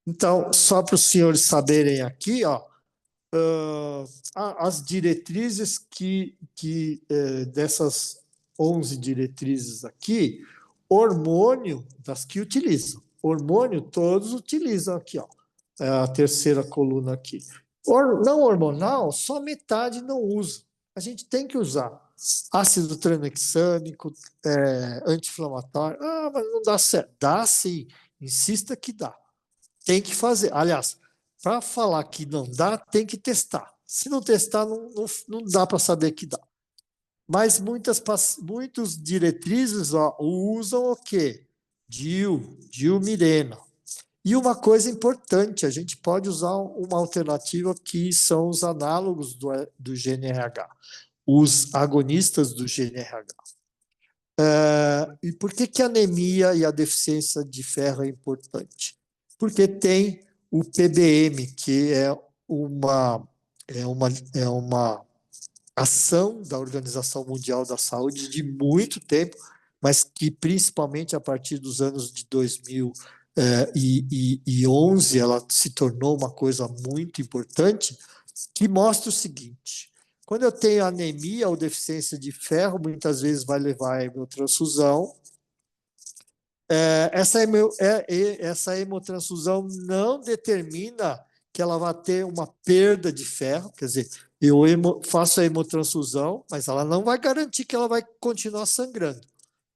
Então, só para os senhores saberem aqui, ó, as diretrizes dessas 11 diretrizes aqui, hormônio, das que utilizam. Hormônio, todos utilizam aqui, ó. É a terceira coluna aqui. Não hormonal, só metade não usa. A gente tem que usar. Ácido tranexâmico, anti-inflamatório. Ah, mas não dá certo. Dá sim. Insista que dá. Tem que fazer. Aliás, para falar que não dá, tem que testar. Se não testar, não dá para saber que dá. Mas muitos diretrizes usam o quê? Dilmirena. E uma coisa importante, a gente pode usar uma alternativa que são os análogos do GNRH, os agonistas do GNRH. E por que a anemia e a deficiência de ferro é importante? Porque tem o PBM, que é uma ação da Organização Mundial da Saúde de muito tempo, mas que principalmente a partir dos anos de 2011 ela se tornou uma coisa muito importante, que mostra o seguinte: quando eu tenho anemia ou deficiência de ferro, muitas vezes vai levar a hemotransfusão. Essa hemotransfusão não determina que ela vai ter uma perda de ferro, quer dizer, eu faço a hemotransfusão, mas ela não vai garantir que ela vai continuar sangrando.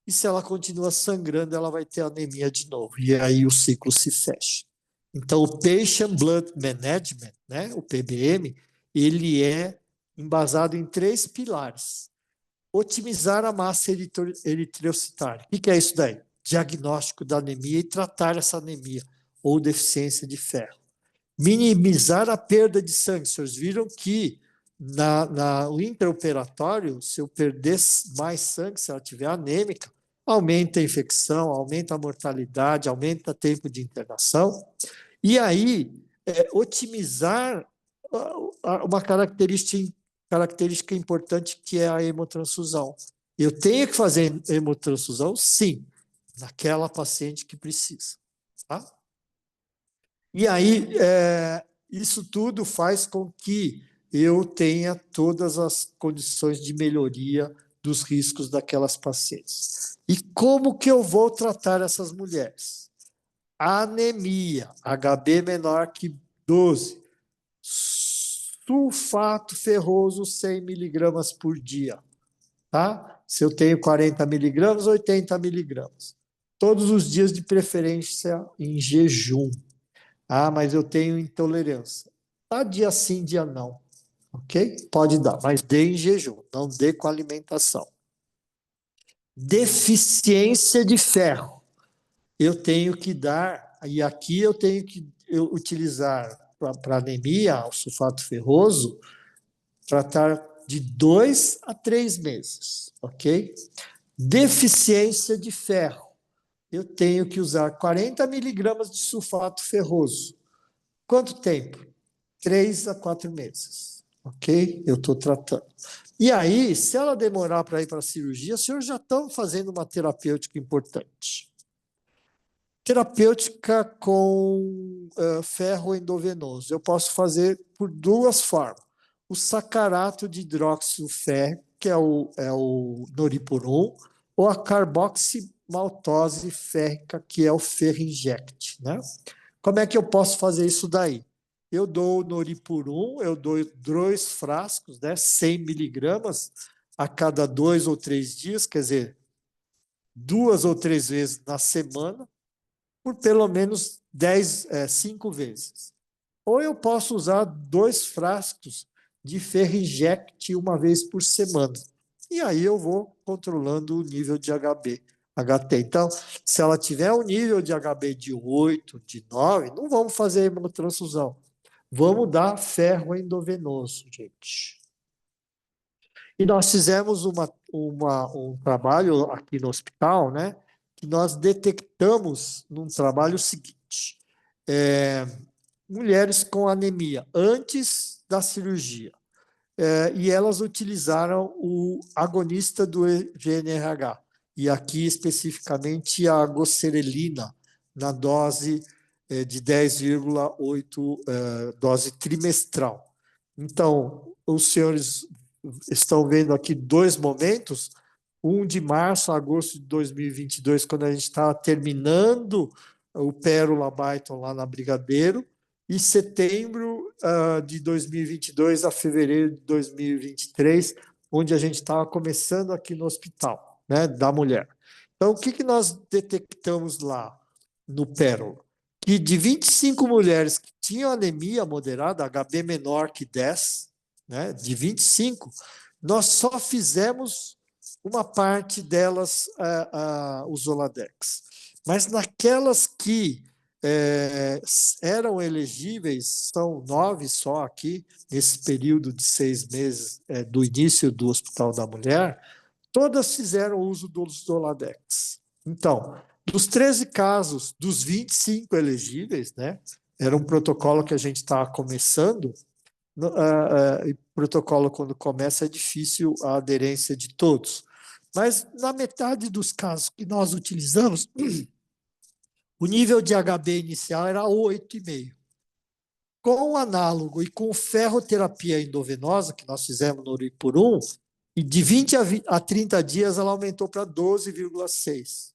E se ela continua sangrando, ela vai ter anemia de novo. E aí o ciclo se fecha. Então, o Patient Blood Management, né, o PBM, ele é embasado em 3 pilares. Otimizar a massa eritrocitária. O que é isso daí? Diagnóstico da anemia e tratar essa anemia ou deficiência de ferro. Minimizar a perda de sangue. Vocês viram que no intraoperatório, se eu perder mais sangue, se ela estiver anêmica, aumenta a infecção, aumenta a mortalidade, aumenta o tempo de internação. E aí, otimizar uma característica importante que é a hemotransfusão. Eu tenho que fazer hemotransfusão, sim, naquela paciente que precisa. Tá? E aí, isso tudo faz com que eu tenha todas as condições de melhoria dos riscos daquelas pacientes. E como que eu vou tratar essas mulheres? Anemia, HB menor que 12, sulfato ferroso 100 miligramas por dia, tá? Se eu tenho 40 miligramas, 80 miligramas. Todos os dias, de preferência em jejum. Ah, mas eu tenho intolerância. Tá dia sim, dia não. Ok? Pode dar, mas dê em jejum, não dê com alimentação. Deficiência de ferro. Eu tenho que dar, e aqui eu tenho que utilizar para anemia, o sulfato ferroso, tratar de 2 a 3 meses, ok? Deficiência de ferro. Eu tenho que usar 40 miligramas de sulfato ferroso. Quanto tempo? 3 a 4 meses, ok? Eu estou tratando. E aí, se ela demorar para ir para a cirurgia, os senhores já estão fazendo uma terapêutica importante. Terapêutica com ferro endovenoso. Eu posso fazer por 2 formas. O sacarato de hidróxido férrico, que é o noripurum, ou a carboximaltose férrica, que é o Ferrinject, né? Como é que eu posso fazer isso daí? Eu dou o noripurum, eu dou 2 frascos, né, 100 miligramas a cada 2 ou 3 dias, quer dizer, 2 ou 3 vezes na semana, por pelo menos 5 vezes. Ou eu posso usar 2 frascos de Ferrinject uma vez por semana. E aí eu vou controlando o nível de HT. Então, se ela tiver um nível de HB de 8, de 9, não vamos fazer hemotransfusão. Vamos dar ferro endovenoso, gente. E nós fizemos um trabalho aqui no hospital, né? Que nós detectamos num trabalho o seguinte: mulheres com anemia antes da cirurgia. E elas utilizaram o agonista do GNRH, e aqui especificamente a goserelina, na dose de 10,8 dose trimestral. Então, os senhores estão vendo aqui 2 momentos, um de março a agosto de 2022, quando a gente estava terminando o Pérola Byton lá na Brigadeiro, e setembro de 2022 a fevereiro de 2023, onde a gente estava começando aqui no hospital, né, da mulher. Então, o que nós detectamos lá no Pérola? Que de 25 mulheres que tinham anemia moderada, HB menor que 10, né, de 25, nós só fizemos uma parte delas, o Zoladex. Mas naquelas que eram elegíveis, são 9 só aqui, nesse período de 6 meses do início do Hospital da Mulher, todas fizeram uso dos Doladex. Então, dos 13 casos, dos 25 elegíveis, né, era um protocolo que a gente estava começando, e protocolo, quando começa, é difícil a aderência de todos. Mas, na metade dos casos que nós utilizamos, o nível de HB inicial era 8,5. Com o análogo e com ferroterapia endovenosa, que nós fizemos no Uripurum, e de 20 a 30 dias ela aumentou para 12,6.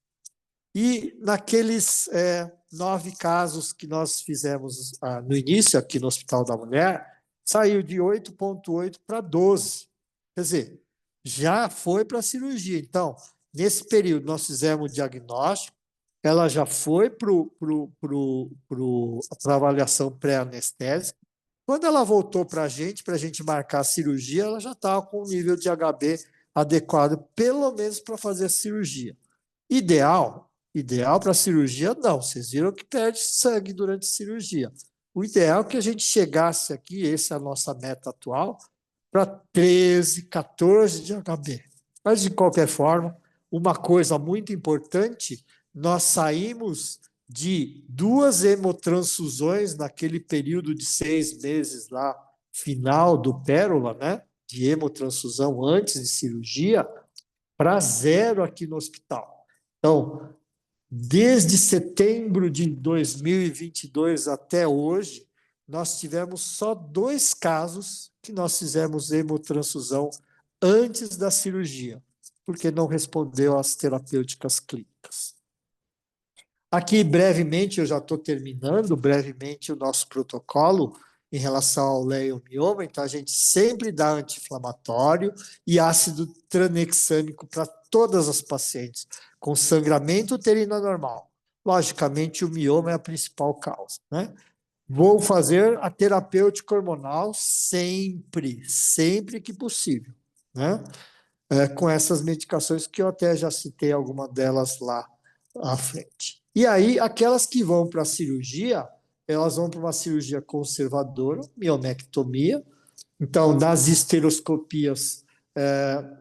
E naqueles 9 casos que nós fizemos no início, aqui no Hospital da Mulher, saiu de 8,8 para 12. Quer dizer, já foi para a cirurgia. Então, nesse período, nós fizemos o diagnóstico, ela já foi para a avaliação pré-anestésica. Quando ela voltou para a gente marcar a cirurgia, ela já estava com um nível de HB adequado, pelo menos para fazer a cirurgia. Ideal para a cirurgia, não. Vocês viram que perde sangue durante a cirurgia. O ideal é que a gente chegasse aqui, essa é a nossa meta atual, para 13, 14 de HB. Mas, de qualquer forma, uma coisa muito importante, nós saímos de 2 hemotransfusões naquele período de 6 meses lá, final do Pérola, né? De hemotransfusão antes de cirurgia, para 0 aqui no hospital. Então, desde setembro de 2022 até hoje, nós tivemos só 2 casos que nós fizemos hemotransfusão antes da cirurgia, porque não respondeu às terapêuticas clínicas. Aqui, brevemente, eu já estou terminando, brevemente, o nosso protocolo em relação ao leiomioma. Então, a gente sempre dá anti-inflamatório e ácido tranexâmico para todas as pacientes com sangramento uterino anormal. Logicamente, o mioma é a principal causa, né? Vou fazer a terapêutica hormonal sempre, sempre que possível, né? Com essas medicações que eu até já citei alguma delas lá à frente. E aí, aquelas que vão para a cirurgia, elas vão para uma cirurgia conservadora, miomectomia. Então, nas esteroscopias,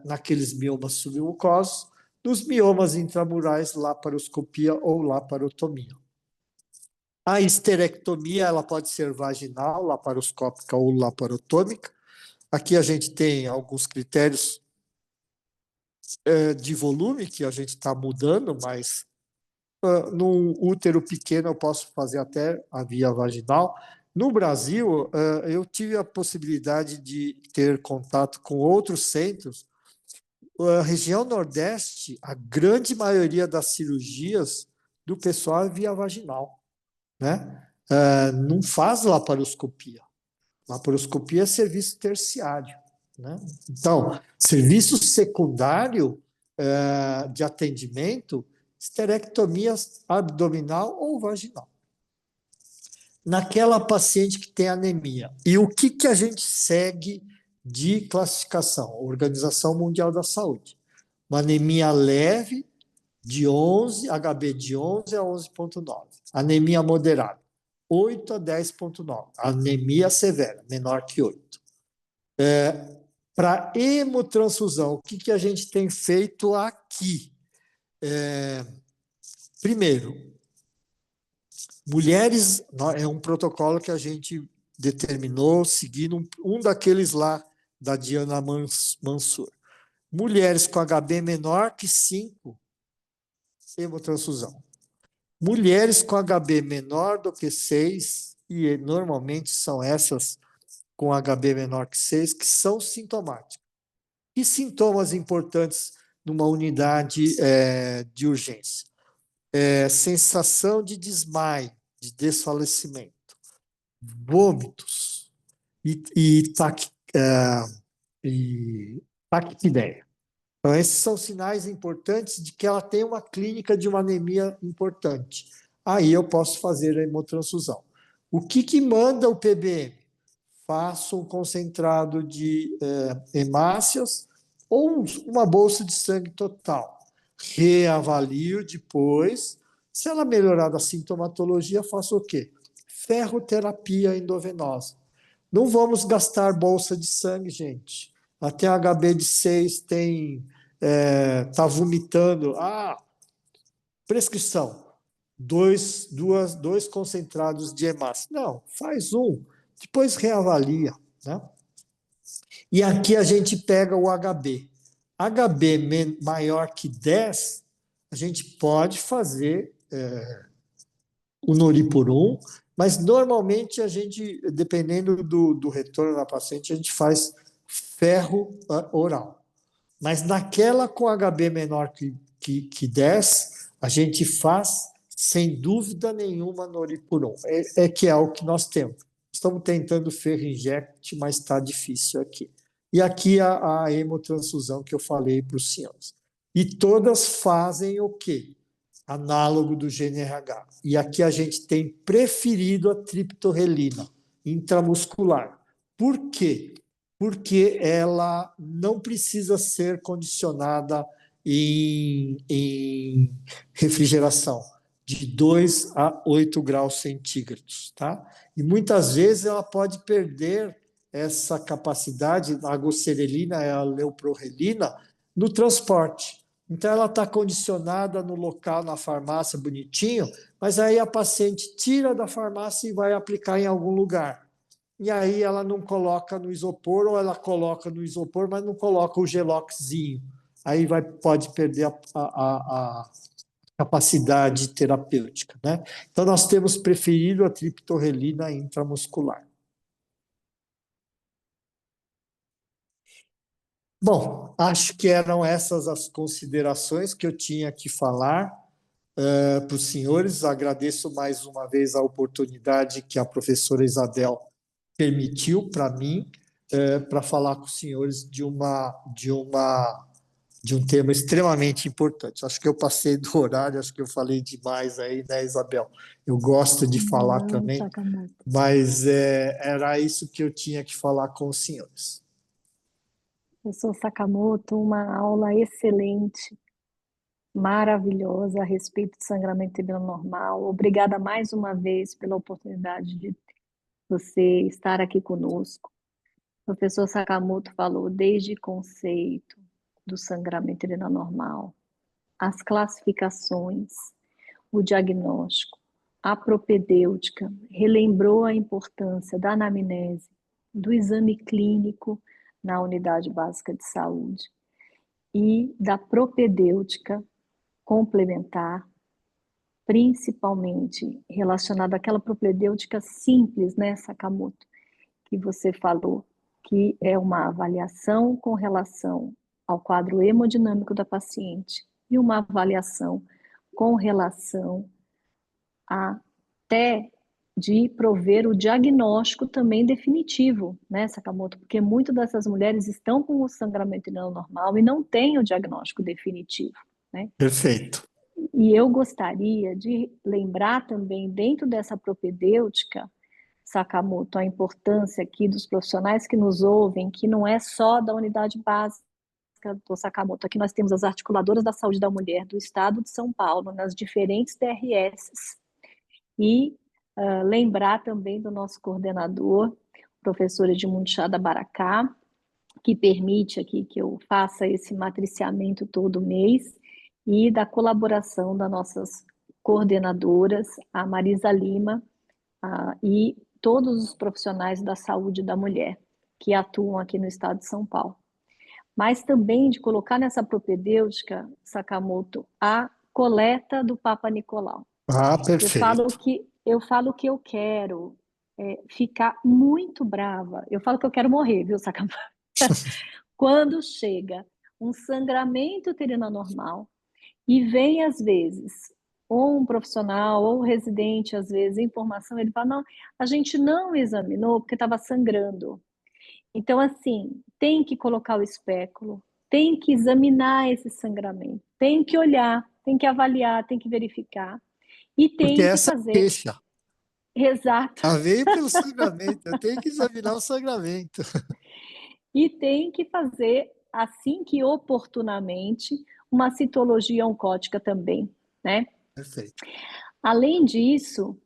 naqueles miomas submucosos, nos miomas intramurais, laparoscopia ou laparotomia. A histerectomia, ela pode ser vaginal, laparoscópica ou laparotômica. Aqui a gente tem alguns critérios de volume que a gente está mudando, mas no útero pequeno eu posso fazer até a via vaginal. No Brasil, eu tive a possibilidade de ter contato com outros centros. A região Nordeste, a grande maioria das cirurgias do pessoal é via vaginal, né? Não faz laparoscopia. Laparoscopia é serviço terciário, né? Então, serviço secundário de atendimento, esterectomia abdominal ou vaginal. Naquela paciente que tem anemia. E o que a gente segue de classificação? Organização Mundial da Saúde. Uma anemia leve de 11, HB de 11 a 11,9. Anemia moderada, 8 a 10,9. Anemia severa, menor que 8. Para hemotransfusão, o que a gente tem feito aqui? Primeiro, mulheres, é um protocolo que a gente determinou seguindo um daqueles lá da Diana Mansur. Mulheres com HB menor que 5, hemotransfusão. Mulheres com HB menor do que 6, e normalmente são essas com HB menor que 6, que são sintomáticas. E sintomas importantes numa unidade de urgência? Sensação de desmaio, de desfalecimento, vômitos e taquipneia. Então, esses são sinais importantes de que ela tem uma clínica de uma anemia importante. Aí eu posso fazer a hemotransfusão. O que manda o PBM? Faço um concentrado de hemácias ou uma bolsa de sangue total. Reavalio depois Se ela melhorar da sintomatologia, faça o quê? Ferroterapia endovenosa. Não vamos gastar bolsa de sangue, gente. Até HB de 6 tem, tá vomitando. Prescrição. Dois concentrados de hemácia. Não, faz um, depois reavalia, né? E aqui a gente pega o HB. HB maior que 10, a gente pode fazer o Noripurum, mas normalmente a gente, dependendo do retorno da paciente, a gente faz ferro oral. Mas naquela com HB menor que 10, a gente faz, sem dúvida nenhuma, Noripurum. Que é o que nós temos. Estamos tentando ferro inject, mas está difícil aqui. E aqui a hemotransfusão que eu falei para os senhores. E todas fazem o quê? Análogo do GNRH. E aqui a gente tem preferido a triptorelina intramuscular. Por quê? Porque ela não precisa ser condicionada em refrigeração de 2 a 8 graus centígrados, tá? E muitas vezes ela pode perder essa capacidade, a gocerelina e a leuprorelina, no transporte. Então ela está condicionada no local, na farmácia, bonitinho, mas aí a paciente tira da farmácia e vai aplicar em algum lugar. E aí ela não coloca no isopor, ou ela coloca no isopor, mas não coloca o geloxzinho. Aí pode perder a capacidade terapêutica, né? Então nós temos preferido a triptorelina intramuscular. Bom, acho que eram essas as considerações que eu tinha que falar para os senhores. Agradeço mais uma vez a oportunidade que a professora Isabel permitiu para mim para falar com os senhores de um tema extremamente importante. Acho que eu passei do horário, acho que eu falei demais aí, né, Isabel? Eu gosto de falar Não, também, Sakamoto. mas era isso que eu tinha que falar com os senhores. Professor Sakamoto, uma aula excelente, maravilhosa a respeito de sangramento uterino normal. Obrigada mais uma vez pela oportunidade de você estar aqui conosco. O professor Sakamoto falou desde conceito do sangramento uterino normal, as classificações, o diagnóstico, a propedêutica, relembrou a importância da anamnese, do exame clínico na unidade básica de saúde e da propedêutica complementar, principalmente relacionada àquela propedêutica simples, né, Sakamoto, que você falou, que é uma avaliação com relação ao quadro hemodinâmico da paciente e uma avaliação com relação até de prover o diagnóstico também definitivo, né, Sakamoto? Porque muitas dessas mulheres estão com o sangramento não normal e não têm o diagnóstico definitivo, né? Perfeito. E eu gostaria de lembrar também, dentro dessa propedêutica, Sakamoto, a importância aqui dos profissionais que nos ouvem, que não é só da unidade básica do Sakamoto. Aqui nós temos as articuladoras da saúde da mulher do estado de São Paulo, nas diferentes DRSs. E lembrar também do nosso coordenador, professor Edmundo Chada Baracá, que permite aqui que eu faça esse matriciamento todo mês, e da colaboração das nossas coordenadoras, a Marisa Lima, e todos os profissionais da saúde da mulher que atuam aqui no estado de São Paulo. Mas também de colocar nessa propedêutica, Sakamoto, a coleta do Papa Nicolau. Perfeito. Eu falo que eu quero ficar muito brava. Eu falo que eu quero morrer, viu, Sakamoto? Quando chega um sangramento uterino anormal e vem, às vezes, ou um profissional, ou um residente, às vezes, informação, ele fala, não, a gente não examinou porque estava sangrando. Então, assim, tem que colocar o espéculo, tem que examinar esse sangramento, tem que olhar, tem que avaliar, tem que verificar, e Porque tem que essa fazer. queixa, Exato. ela veio pelo sangramento, eu tenho que examinar o sangramento. E tem que fazer, assim que oportunamente, uma citologia oncótica também, né? Perfeito. Além disso,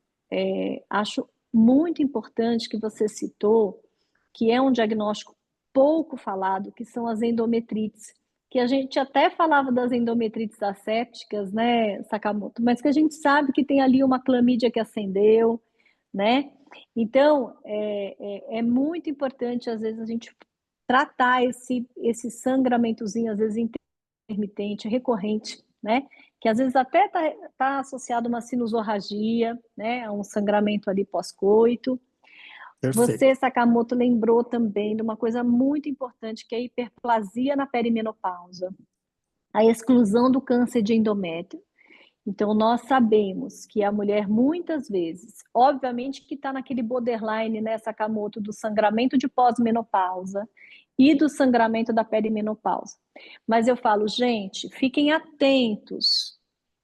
acho muito importante que você citou que é um diagnóstico pouco falado, que são as endometrites, que a gente até falava das endometrites assépticas, né, Sakamoto, mas que a gente sabe que tem ali uma clamídia que acendeu, né? Então, é muito importante, às vezes, a gente tratar esse sangramentozinho, às vezes intermitente, recorrente, né? Que às vezes até tá associado a uma sinusorragia, né? A um sangramento ali pós-coito. Perfeito. Você, Sakamoto, lembrou também de uma coisa muito importante, que é a hiperplasia na perimenopausa, a exclusão do câncer de endométrio. Então, nós sabemos que a mulher, muitas vezes, obviamente que está naquele borderline, né, Sakamoto, do sangramento de pós-menopausa e do sangramento da perimenopausa. Mas eu falo, gente, fiquem atentos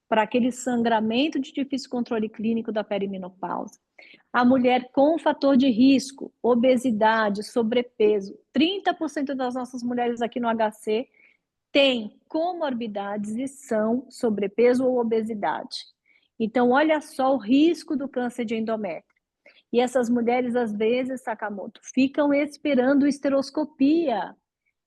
para aquele sangramento de difícil controle clínico da perimenopausa. A mulher com fator de risco, obesidade, sobrepeso. 30% das nossas mulheres aqui no HC têm comorbidades e são sobrepeso ou obesidade. Então, olha só o risco do câncer de endométrio. E essas mulheres, às vezes, Sakamoto, ficam esperando esteroscopia.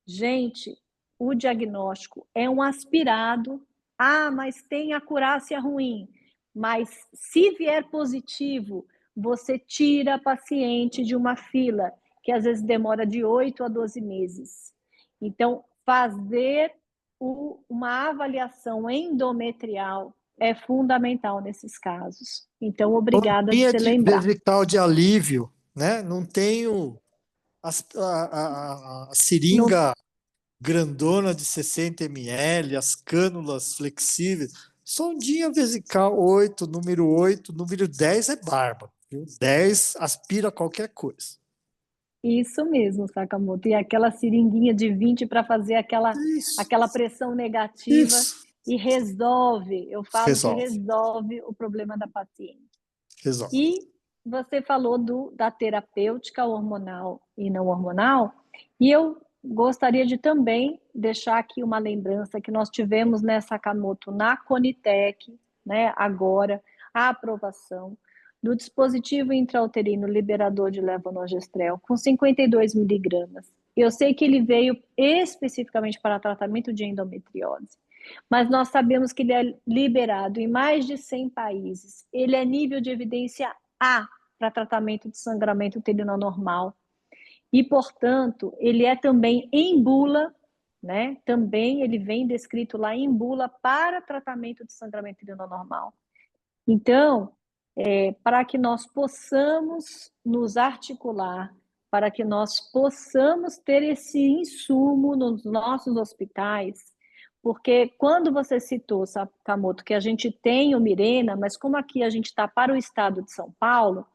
Gente, o diagnóstico é um aspirado. Ah, mas tem acurácia ruim. Mas se vier positivo, você tira a paciente de uma fila, que às vezes demora de 8 a 12 meses. Então, fazer uma avaliação endometrial é fundamental nesses casos. Então, obrigada de Bombinha se de lembrar. vesical de alívio, né? Não tenho a Não, seringa grandona de 60 ml, as cânulas flexíveis. Sondinha vesical 8, número 10 é bárbaro. Viu? 10 aspira qualquer coisa. isso mesmo, Sakamoto. E aquela seringuinha de 20 para fazer Isso, aquela pressão negativa isso. e resolve, eu falo que Resolve, resolve o problema da paciente. resolve. E você falou da terapêutica hormonal e não hormonal, e eu gostaria de também deixar aqui uma lembrança que nós tivemos nessa Sakamoto na Conitec, né, agora, a aprovação do dispositivo intrauterino liberador de levonorgestrel com 52 miligramas. Eu sei que ele veio especificamente para tratamento de endometriose, mas nós sabemos que ele é liberado em mais de 100 países. Ele é nível de evidência A para tratamento de sangramento uterino anormal. E, portanto, ele é também em bula, né? Também ele vem descrito lá em bula para tratamento de sangramento uterino anormal. Então, para que nós possamos nos articular, para que nós possamos ter esse insumo nos nossos hospitais, porque quando você citou, Sakamoto, que a gente tem o Mirena, mas como aqui a gente está para o estado de São Paulo,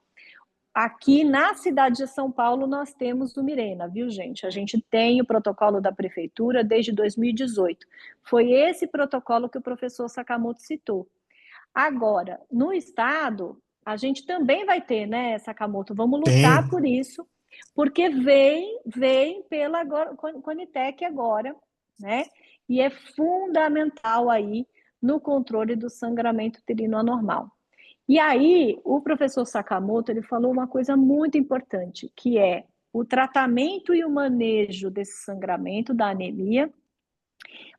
aqui na cidade de São Paulo nós temos o Mirena, viu, gente? A gente tem o protocolo da prefeitura desde 2018. Foi esse protocolo que o professor Sakamoto citou. Agora, no estado, a gente também vai ter, né, Sakamoto? Vamos lutar Tem. por isso, porque vem pela Conitec agora, né? E é fundamental aí no controle do sangramento uterino anormal. E aí, o professor Sakamoto, ele falou uma coisa muito importante, que é o tratamento e o manejo desse sangramento da anemia,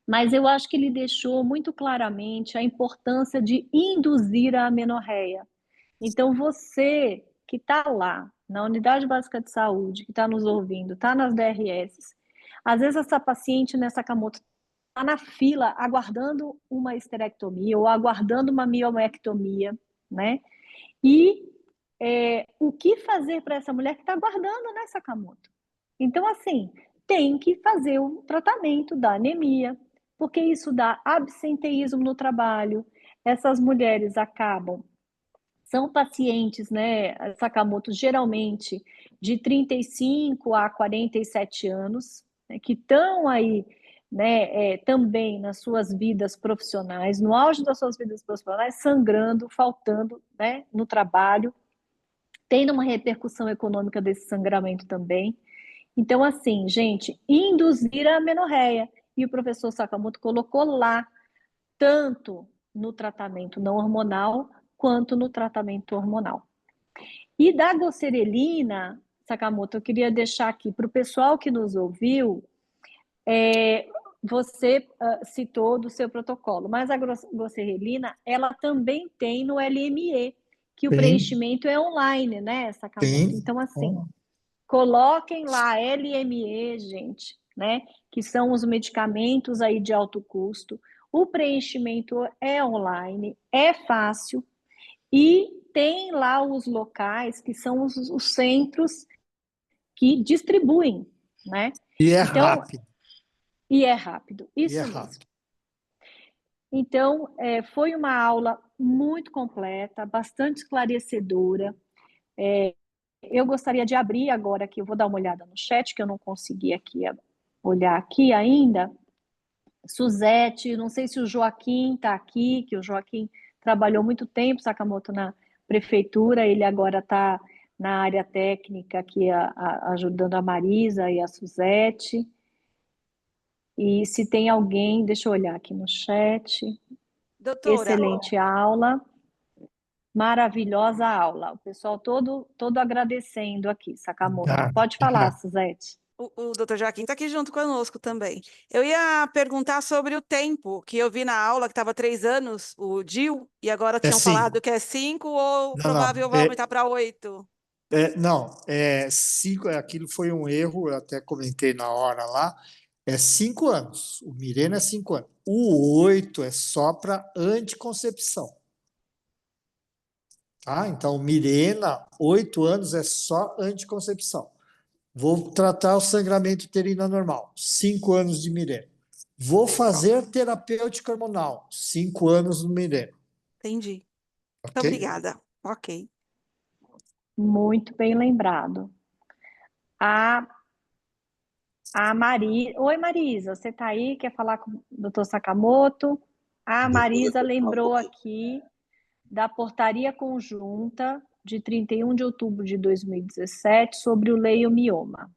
mas eu acho que ele deixou muito claramente a importância de induzir a amenorreia. Então, você que está lá, na unidade básica de saúde, que está nos ouvindo, está nas DRS, às vezes essa paciente nessa Sakamoto está na fila aguardando uma esterectomia ou aguardando uma miomectomia, né? E o que fazer para essa mulher que está aguardando, né, Sakamoto? Então, assim, tem que fazer o tratamento da anemia, porque isso dá absenteísmo no trabalho. Essas mulheres acabam, são pacientes, né, Sakamoto, geralmente de 35 a 47 anos, né, que estão aí, né, também nas suas vidas profissionais, no auge das suas vidas profissionais, sangrando, faltando, né, no trabalho, tendo uma repercussão econômica desse sangramento também. Então, assim, gente, induzir a amenorreia. E o professor Sakamoto colocou lá tanto no tratamento não hormonal quanto no tratamento hormonal. E da gosserelina, Sakamoto, eu queria deixar aqui para o pessoal que nos ouviu, você citou do seu protocolo, mas a gosserelina, ela também tem no LME, que o Tem, preenchimento é online, né, Sakamoto? tem. Então, assim, coloquem lá LME, gente, né? Que são os medicamentos aí de alto custo. O preenchimento é online, é fácil e tem lá os locais que são os centros que distribuem, né? E é Então, rápido, e é rápido, e é isso mesmo. rápido. Então, foi uma aula muito completa, bastante esclarecedora. Eu gostaria de abrir agora aqui, eu vou dar uma olhada no chat, que eu não consegui aqui olhar aqui ainda. Suzete, não sei se o Joaquim está aqui, que o Joaquim trabalhou muito tempo, Sakamoto, na prefeitura, ele agora está na área técnica aqui, ajudando a Marisa e a Suzete. E se tem alguém, deixa eu olhar aqui no chat. Doutora, Excelente aula, maravilhosa aula. O pessoal todo agradecendo aqui, Sakamoto. Obrigado, Pode falar, obrigado. Suzete. o doutor Joaquim está aqui junto conosco também. Eu ia perguntar sobre o tempo, que eu vi na aula que estava 3 anos, o DIU, e agora É tinham falado 5. que é 5 ou Não, não. provável vai aumentar para 8. Não, é 5. Aquilo foi um erro, eu até comentei na hora lá. É 5 anos. O Mirena é 5 anos. O 8 é só para anticoncepção. Tá? Então, o Mirena, 8 anos é só anticoncepção. Vou tratar o sangramento uterino normal, 5 anos de Mirena. Vou fazer terapêutica hormonal, 5 anos no Mirena. Entendi. Muito Ok? obrigada. Ok. Muito bem lembrado. A, Oi, Marisa, você está aí? Quer falar com o doutor Sakamoto? A Marisa lembrou aqui da portaria conjunta de 31 de outubro de 2017 sobre o leiomioma.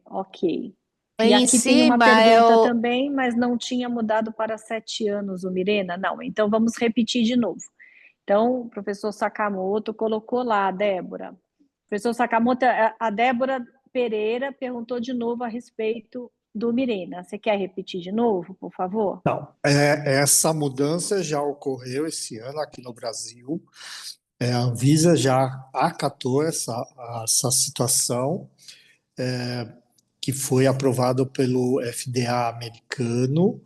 Ok. E Em aqui tem uma cima pergunta também, mas não tinha mudado para 7 anos o Mirena? Não, então vamos repetir de novo. Então, o professor Sakamoto colocou lá, Débora. Professor Sakamoto, a Débora Pereira perguntou de novo a respeito do Mirena. Você quer repetir de novo, por favor? Então, essa mudança já ocorreu esse ano aqui no Brasil. A Anvisa já acatou essa situação, que foi aprovado pelo FDA americano,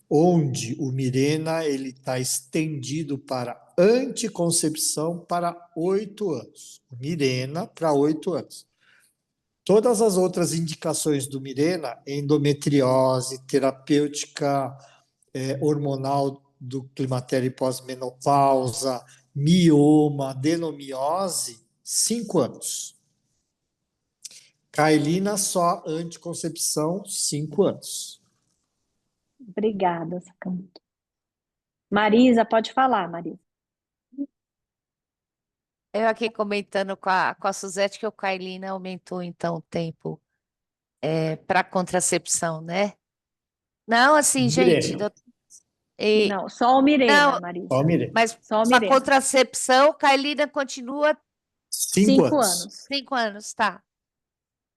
onde o Mirena ele está estendido para anticoncepção para 8 anos. O Mirena para 8 anos. Todas as outras indicações do Mirena, endometriose, terapêutica hormonal do climatério e pós-menopausa, mioma, adenomiose, 5 anos. Cailina só anticoncepção, 5 anos. Obrigada, Sakamoto. Marisa, pode falar, Marisa. eu aqui comentando com a Suzete que o Kailina aumentou então o tempo para contracepção, né? Não, assim, gente, Mirena, e- Não, só o Mirena, não, só Marisa. Mirena. mas Só o a Mirena. contracepção, Kailina continua 5 anos. 5 anos, tá?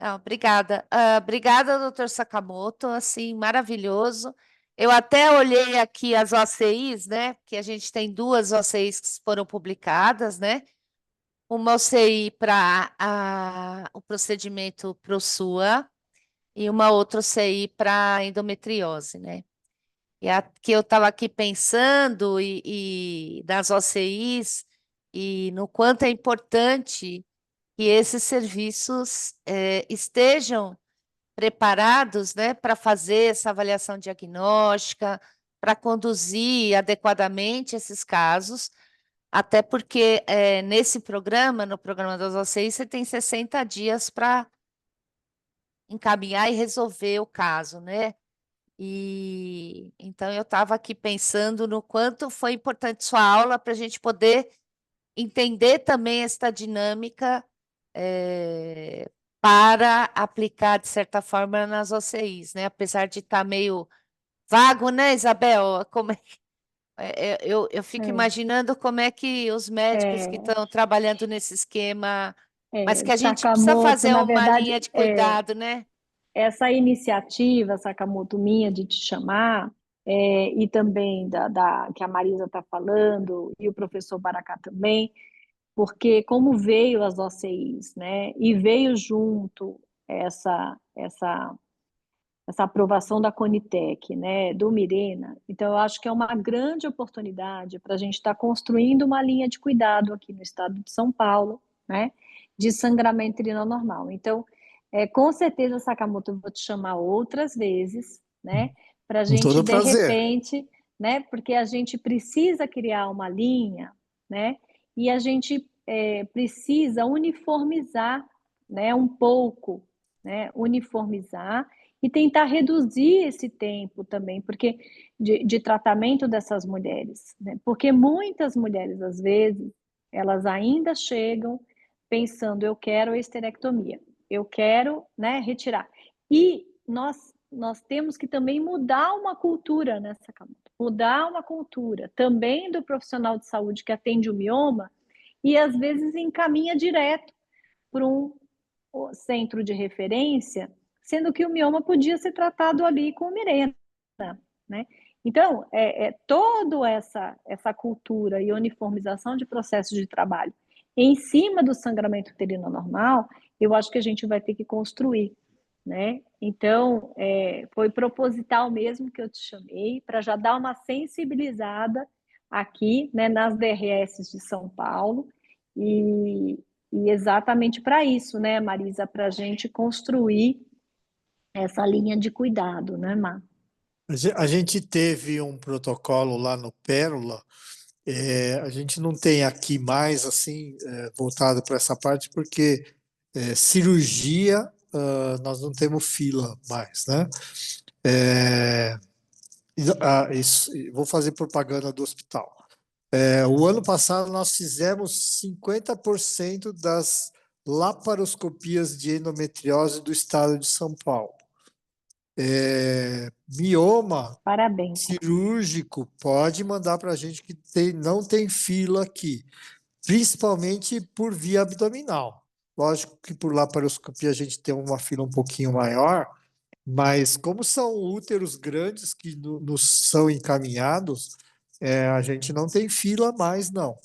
Não, obrigada. Obrigada, doutor Sakamoto, assim, maravilhoso. Eu até olhei aqui as OCIs, né? Que a gente tem duas OCIs que foram publicadas, né? Uma OCI para o procedimento pro SUA e uma outra OCI para endometriose, né? E que eu estava aqui pensando e nas OCIs e no quanto é importante que esses serviços estejam preparados, né, para fazer essa avaliação diagnóstica, para conduzir adequadamente esses casos, até porque nesse programa, no programa das OCI, você tem 60 dias para encaminhar e resolver o caso, né? E então eu estava aqui pensando no quanto foi importante sua aula para a gente poder entender também esta dinâmica para aplicar, de certa forma, nas OCIs, né? Apesar de estar meio vago, né, Isabel? Como eu fico É, imaginando como é que os médicos que é, estão trabalhando nesse esquema, mas que a gente precisa Sakamoto, fazer na uma verdade, linha de cuidado, né? essa iniciativa, Sakamoto, minha de te chamar, e também que a Marisa está falando, e o professor Baracá também, porque como veio as OCIs, né, e veio junto essa aprovação da Conitec, né, do Mirena, então eu acho que é uma grande oportunidade para a gente estar construindo uma linha de cuidado aqui no estado de São Paulo, né, de sangramento uterino normal. Então, com certeza, Sakamoto, eu vou te chamar outras vezes, né, para a Com gente, todo de prazer. repente, né, porque a gente precisa criar uma linha, né, e a gente precisa uniformizar, né, um pouco, né, uniformizar e tentar reduzir esse tempo também, porque de tratamento dessas mulheres, né? Porque muitas mulheres, às vezes, elas ainda chegam pensando, eu quero a esterectomia, eu quero, né, retirar. E nós temos que também mudar uma cultura nessa camada, mudar uma cultura também do profissional de saúde que atende o mioma e às vezes encaminha direto para um centro de referência, sendo que o mioma podia ser tratado ali com Mirena, né? Então, toda essa cultura e uniformização de processos de trabalho em cima do sangramento uterino normal, eu acho que a gente vai ter que construir, né? Então, foi proposital mesmo que eu te chamei, para já dar uma sensibilizada aqui, né, nas DRS de São Paulo, e, e exatamente para isso, né, Marisa, para a gente construir essa linha de cuidado, né, Mar? A gente teve um protocolo lá no Pérola. A gente não tem aqui mais assim voltado para essa parte porque cirurgia nós não temos fila mais, né? É, vou fazer propaganda do hospital. O ano passado nós fizemos 50% das laparoscopias de endometriose do estado de São Paulo. Mioma Parabéns. cirúrgico pode mandar para a gente que não tem fila aqui, principalmente por via abdominal. Lógico que por laparoscopia a gente tem uma fila um pouquinho maior, mas como são úteros grandes que nos são encaminhados, a gente não tem fila mais, não.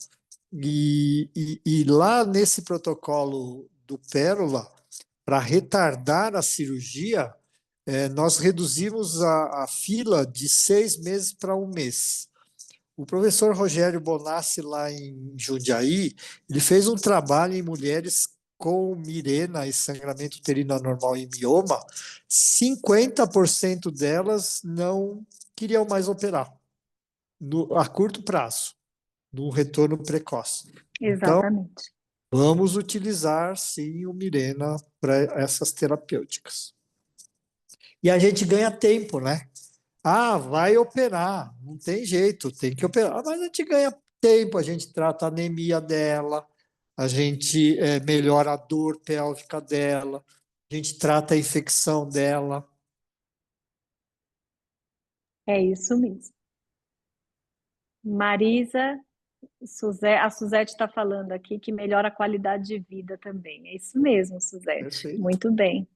E lá nesse protocolo do Pérola, para retardar a cirurgia, nós reduzimos a fila de 6 meses para um mês. O professor Rogério Bonassi, lá em Jundiaí, ele fez um trabalho em mulheres com Mirena e sangramento uterino anormal e mioma. 50% delas não queriam mais operar a curto prazo, no retorno precoce. Então, Exatamente. vamos utilizar sim o Mirena para essas terapêuticas. E a gente ganha tempo, né? Ah, vai operar, não tem jeito, tem que operar. Mas a gente ganha tempo, a gente trata a anemia dela, a gente melhora a dor pélvica dela, a gente trata a infecção dela. É isso mesmo. Marisa, a Suzete está falando aqui que melhora a qualidade de vida também. É isso mesmo, Suzete. Perfeito. Muito bem.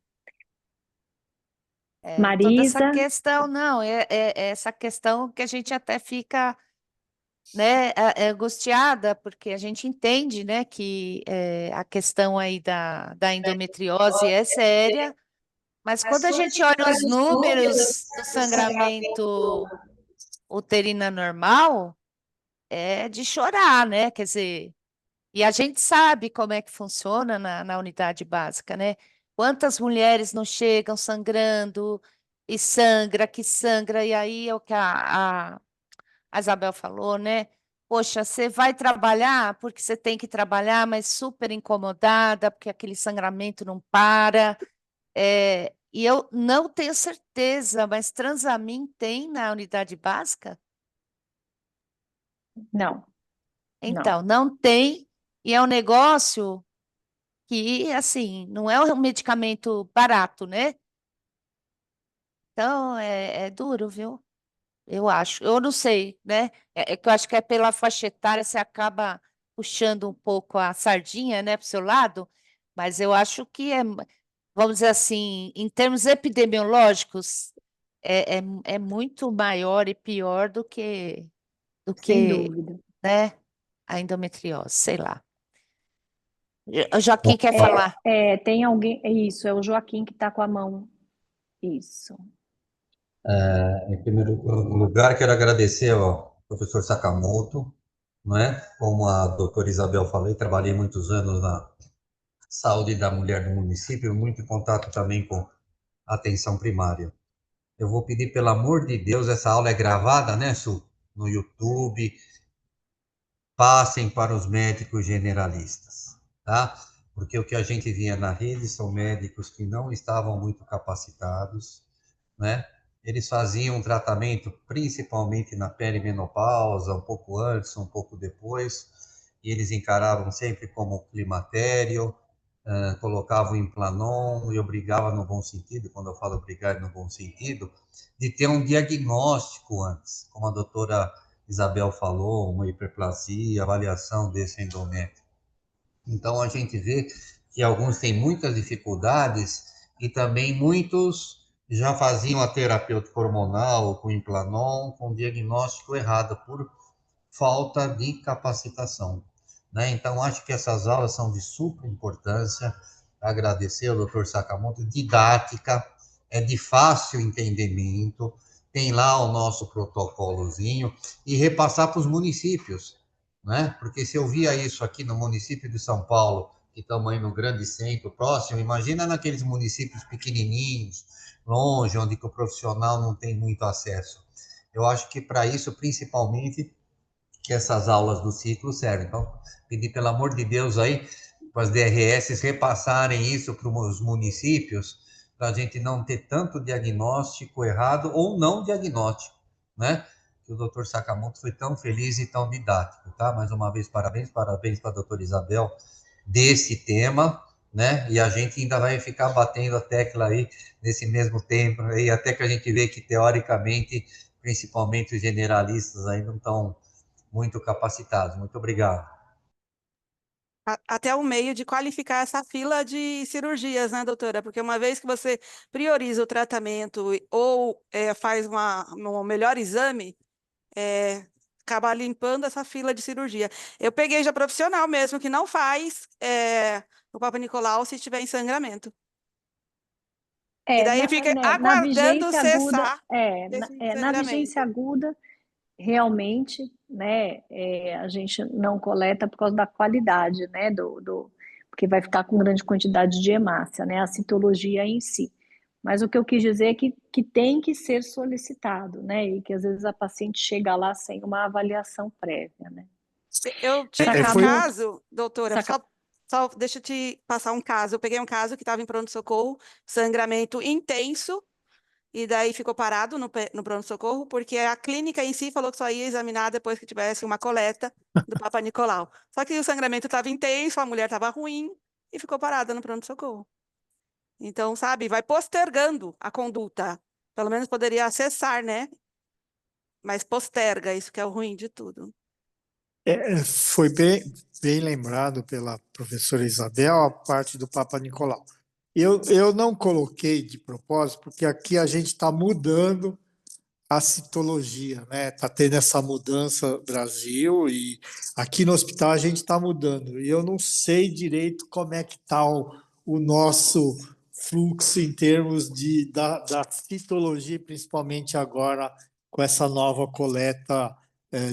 Toda essa Marisa, questão, não, é essa questão que a gente até fica, né, angustiada, porque a gente entende, né, que a questão aí da endometriose é séria, mas quando a gente olha os números do sangramento uterino normal, é de chorar, né? Quer dizer, e a gente sabe como é que funciona na unidade básica, né? Quantas mulheres não chegam sangrando e sangra, e aí é o que a Isabel falou, né? Poxa, você vai trabalhar porque você tem que trabalhar, mas super incomodada, porque aquele sangramento não para. E eu não tenho certeza, mas Transamin tem na unidade básica? não, não. Então, não tem, e é um negócio que, assim, não é um medicamento barato, né? Então, é duro, viu? Eu acho. Eu não sei, né? É que eu acho que é pela faixa etária, você acaba puxando um pouco a sardinha, né, para o seu lado, mas eu acho que vamos dizer assim, em termos epidemiológicos, é muito maior e pior do Sem que, dúvida. né, a endometriose, sei lá. Joaquim quer falar? Tem alguém, é isso, é o Joaquim que está com a mão. Isso. Em primeiro lugar, quero agradecer ao professor Sakamoto, não é? Como a doutora Isabel falou, trabalhei muitos anos na saúde da mulher do município, muito em contato também com a atenção primária. Eu vou pedir, pelo amor de Deus, essa aula é gravada, né, Su? No YouTube, passem para os médicos generalistas, tá? Porque o que a gente via na rede são médicos que não estavam muito capacitados, né? Eles faziam um tratamento principalmente na perimenopausa, um pouco antes, um pouco depois, e eles encaravam sempre como climatério, colocavam Implanon e obrigava no bom sentido, quando eu falo obrigar no bom sentido, de ter um diagnóstico antes, como a doutora Isabel falou, uma hiperplasia, avaliação desse endométrio. Então a gente vê que alguns têm muitas dificuldades e também muitos já faziam a terapêutica hormonal com Implanon com diagnóstico errado por falta de capacitação, né? Então acho que essas aulas são de super importância. Agradecer ao Dr. Sakamoto, didática, é de fácil entendimento, tem lá o nosso protocolozinho e repassar para os municípios, né? Porque se eu via isso aqui no município de São Paulo, que estamos aí no grande centro próximo, imagina naqueles municípios pequenininhos, longe, onde que o profissional não tem muito acesso. Eu acho que para isso, principalmente, que essas aulas do ciclo servem. Então, pedir pelo amor de Deus aí para as DRS repassarem isso para os municípios, para a gente não ter tanto diagnóstico errado ou não diagnóstico, né? Que o doutor Sakamoto foi tão feliz e tão didático, tá? Mais uma vez, parabéns para a doutora Isabel desse tema, né? E a gente ainda vai ficar batendo a tecla aí nesse mesmo tempo, aí até que a gente vê que, teoricamente, principalmente os generalistas aí não estão muito capacitados. Muito obrigado. Até o meio de qualificar essa fila de cirurgias, né, doutora? Porque uma vez que você prioriza o tratamento ou faz um melhor exame, acaba limpando essa fila de cirurgia. Eu peguei já profissional mesmo, que não faz o Papa Nicolau se tiver em sangramento. E daí fica Na aguardando vigência aguda, cessar esse na vigência sangramento. aguda, realmente, né, a gente não coleta por causa da qualidade, né, porque vai ficar com grande quantidade de hemácia, né, a citologia em si. Mas o que eu quis dizer é que tem que ser solicitado, né, e que às vezes a paciente chega lá sem uma avaliação prévia, né. Eu tive um foi- caso, doutora, só deixa eu te passar um caso. Eu peguei um caso que estava em pronto-socorro, sangramento intenso, e daí ficou parado no pronto-socorro, porque a clínica em si falou que só ia examinar depois que tivesse uma coleta do Papa Nicolau. Só que o sangramento estava intenso, a mulher estava ruim e ficou parada no pronto-socorro. Então, sabe, vai postergando a conduta. Pelo menos poderia acessar, né? Mas posterga, isso que é o ruim de tudo. Foi bem lembrado pela professora Isabel a parte do Papa Nicolau. Eu não coloquei de propósito, porque aqui a gente está mudando a citologia, né? Está tendo essa mudança no Brasil e aqui no hospital a gente está mudando. E eu não sei direito como é que está o nosso fluxo em termos da citologia, principalmente agora com essa nova coleta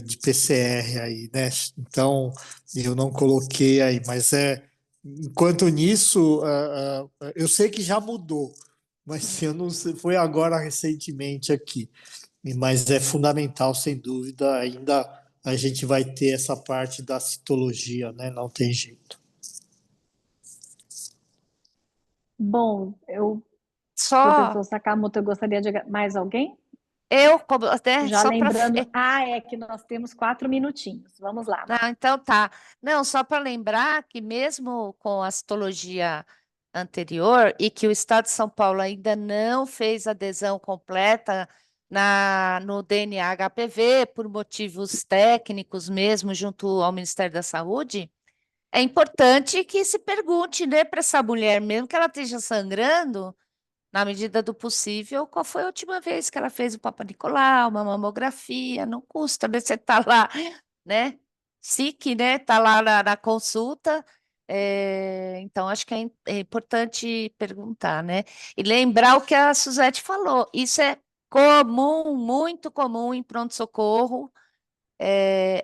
de PCR aí, né? Então, eu não coloquei aí, mas enquanto nisso, eu sei que já mudou, mas eu não sei, foi agora recentemente aqui. Mas é fundamental, sem dúvida, ainda a gente vai ter essa parte da citologia, né? Não tem jeito. Bom, Só professor Sakamoto, eu gostaria de... Mais alguém? né, Já só para. lembrando, é que nós temos 4 minutinhos. Vamos lá. Não, então tá. Não, só para lembrar que mesmo com a citologia anterior e que o Estado de São Paulo ainda não fez adesão completa no DNA HPV, por motivos técnicos mesmo, junto ao Ministério da Saúde, é importante que se pergunte, né, para essa mulher, mesmo que ela esteja sangrando, na medida do possível, qual foi a última vez que ela fez o Papa Nicolau, uma mamografia, não custa, né, você tá lá, né, SIC, né, tá lá na consulta, então acho que é importante perguntar, né, e lembrar o que a Suzete falou, isso é comum, muito comum em pronto-socorro,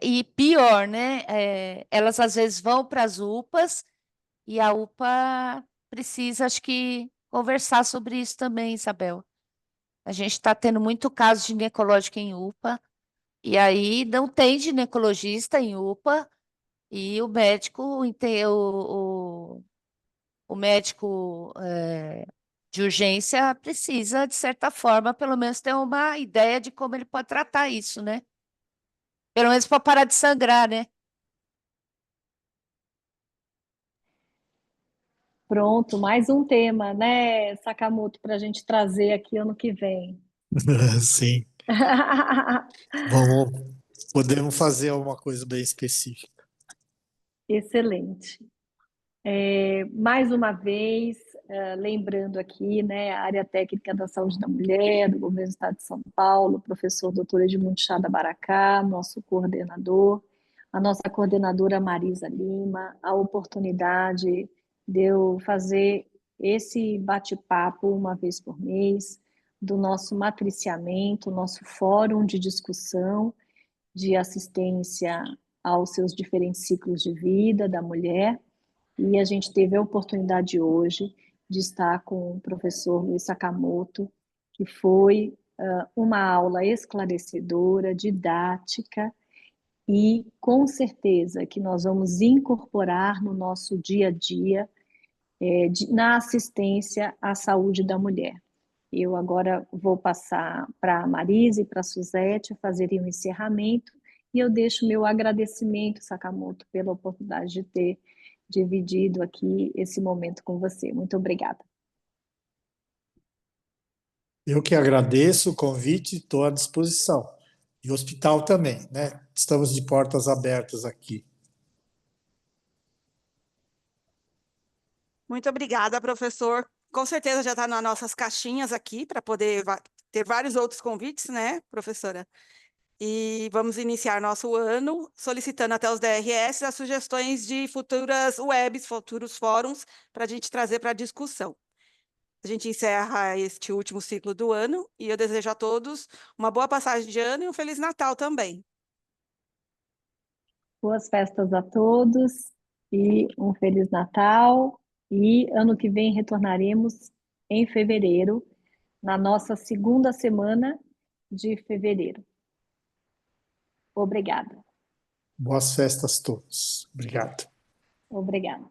e pior, né, elas às vezes vão para as UPAs, e a UPA precisa, acho que, conversar sobre isso também, Isabel. A gente está tendo muito caso de ginecológica em UPA, e aí não tem ginecologista em UPA, e o médico, o médico de urgência precisa, de certa forma, pelo menos ter uma ideia de como ele pode tratar isso, né? Pelo menos para parar de sangrar, né? Pronto, mais um tema, né, Sakamoto, para a gente trazer aqui ano que vem. Sim, podemos fazer alguma coisa bem específica. Excelente. Mais uma vez, lembrando aqui, né, a área técnica da saúde da mulher, do governo do Estado de São Paulo, o professor Dr. Edmundo Chada Baracá, nosso coordenador, a nossa coordenadora Marisa Lima, a oportunidade de eu fazer esse bate-papo uma vez por mês, do nosso matriciamento, nosso fórum de discussão de assistência aos seus diferentes ciclos de vida da mulher. E a gente teve a oportunidade hoje de estar com o professor Luiz Sakamoto, que foi uma aula esclarecedora, didática, e com certeza que nós vamos incorporar no nosso dia a dia, na assistência à saúde da mulher. Eu agora vou passar para a Marisa e para a Suzete fazerem o encerramento, e eu deixo meu agradecimento, Sakamoto, pela oportunidade de ter dividido aqui esse momento com você. Muito obrigada. Eu que agradeço o convite, estou à disposição. E o hospital também, né? Estamos de portas abertas aqui. Muito obrigada, professor. Com certeza já está nas nossas caixinhas aqui para poder ter vários outros convites, né, professora? E vamos iniciar nosso ano solicitando até os DRS as sugestões de futuras webs, futuros fóruns, para a gente trazer para discussão. A gente encerra este último ciclo do ano e eu desejo a todos uma boa passagem de ano e um Feliz Natal também. Boas festas a todos e um Feliz Natal. E ano que vem retornaremos em fevereiro, na nossa segunda semana de fevereiro. Obrigada. Boas festas a todos. Obrigado. Obrigada.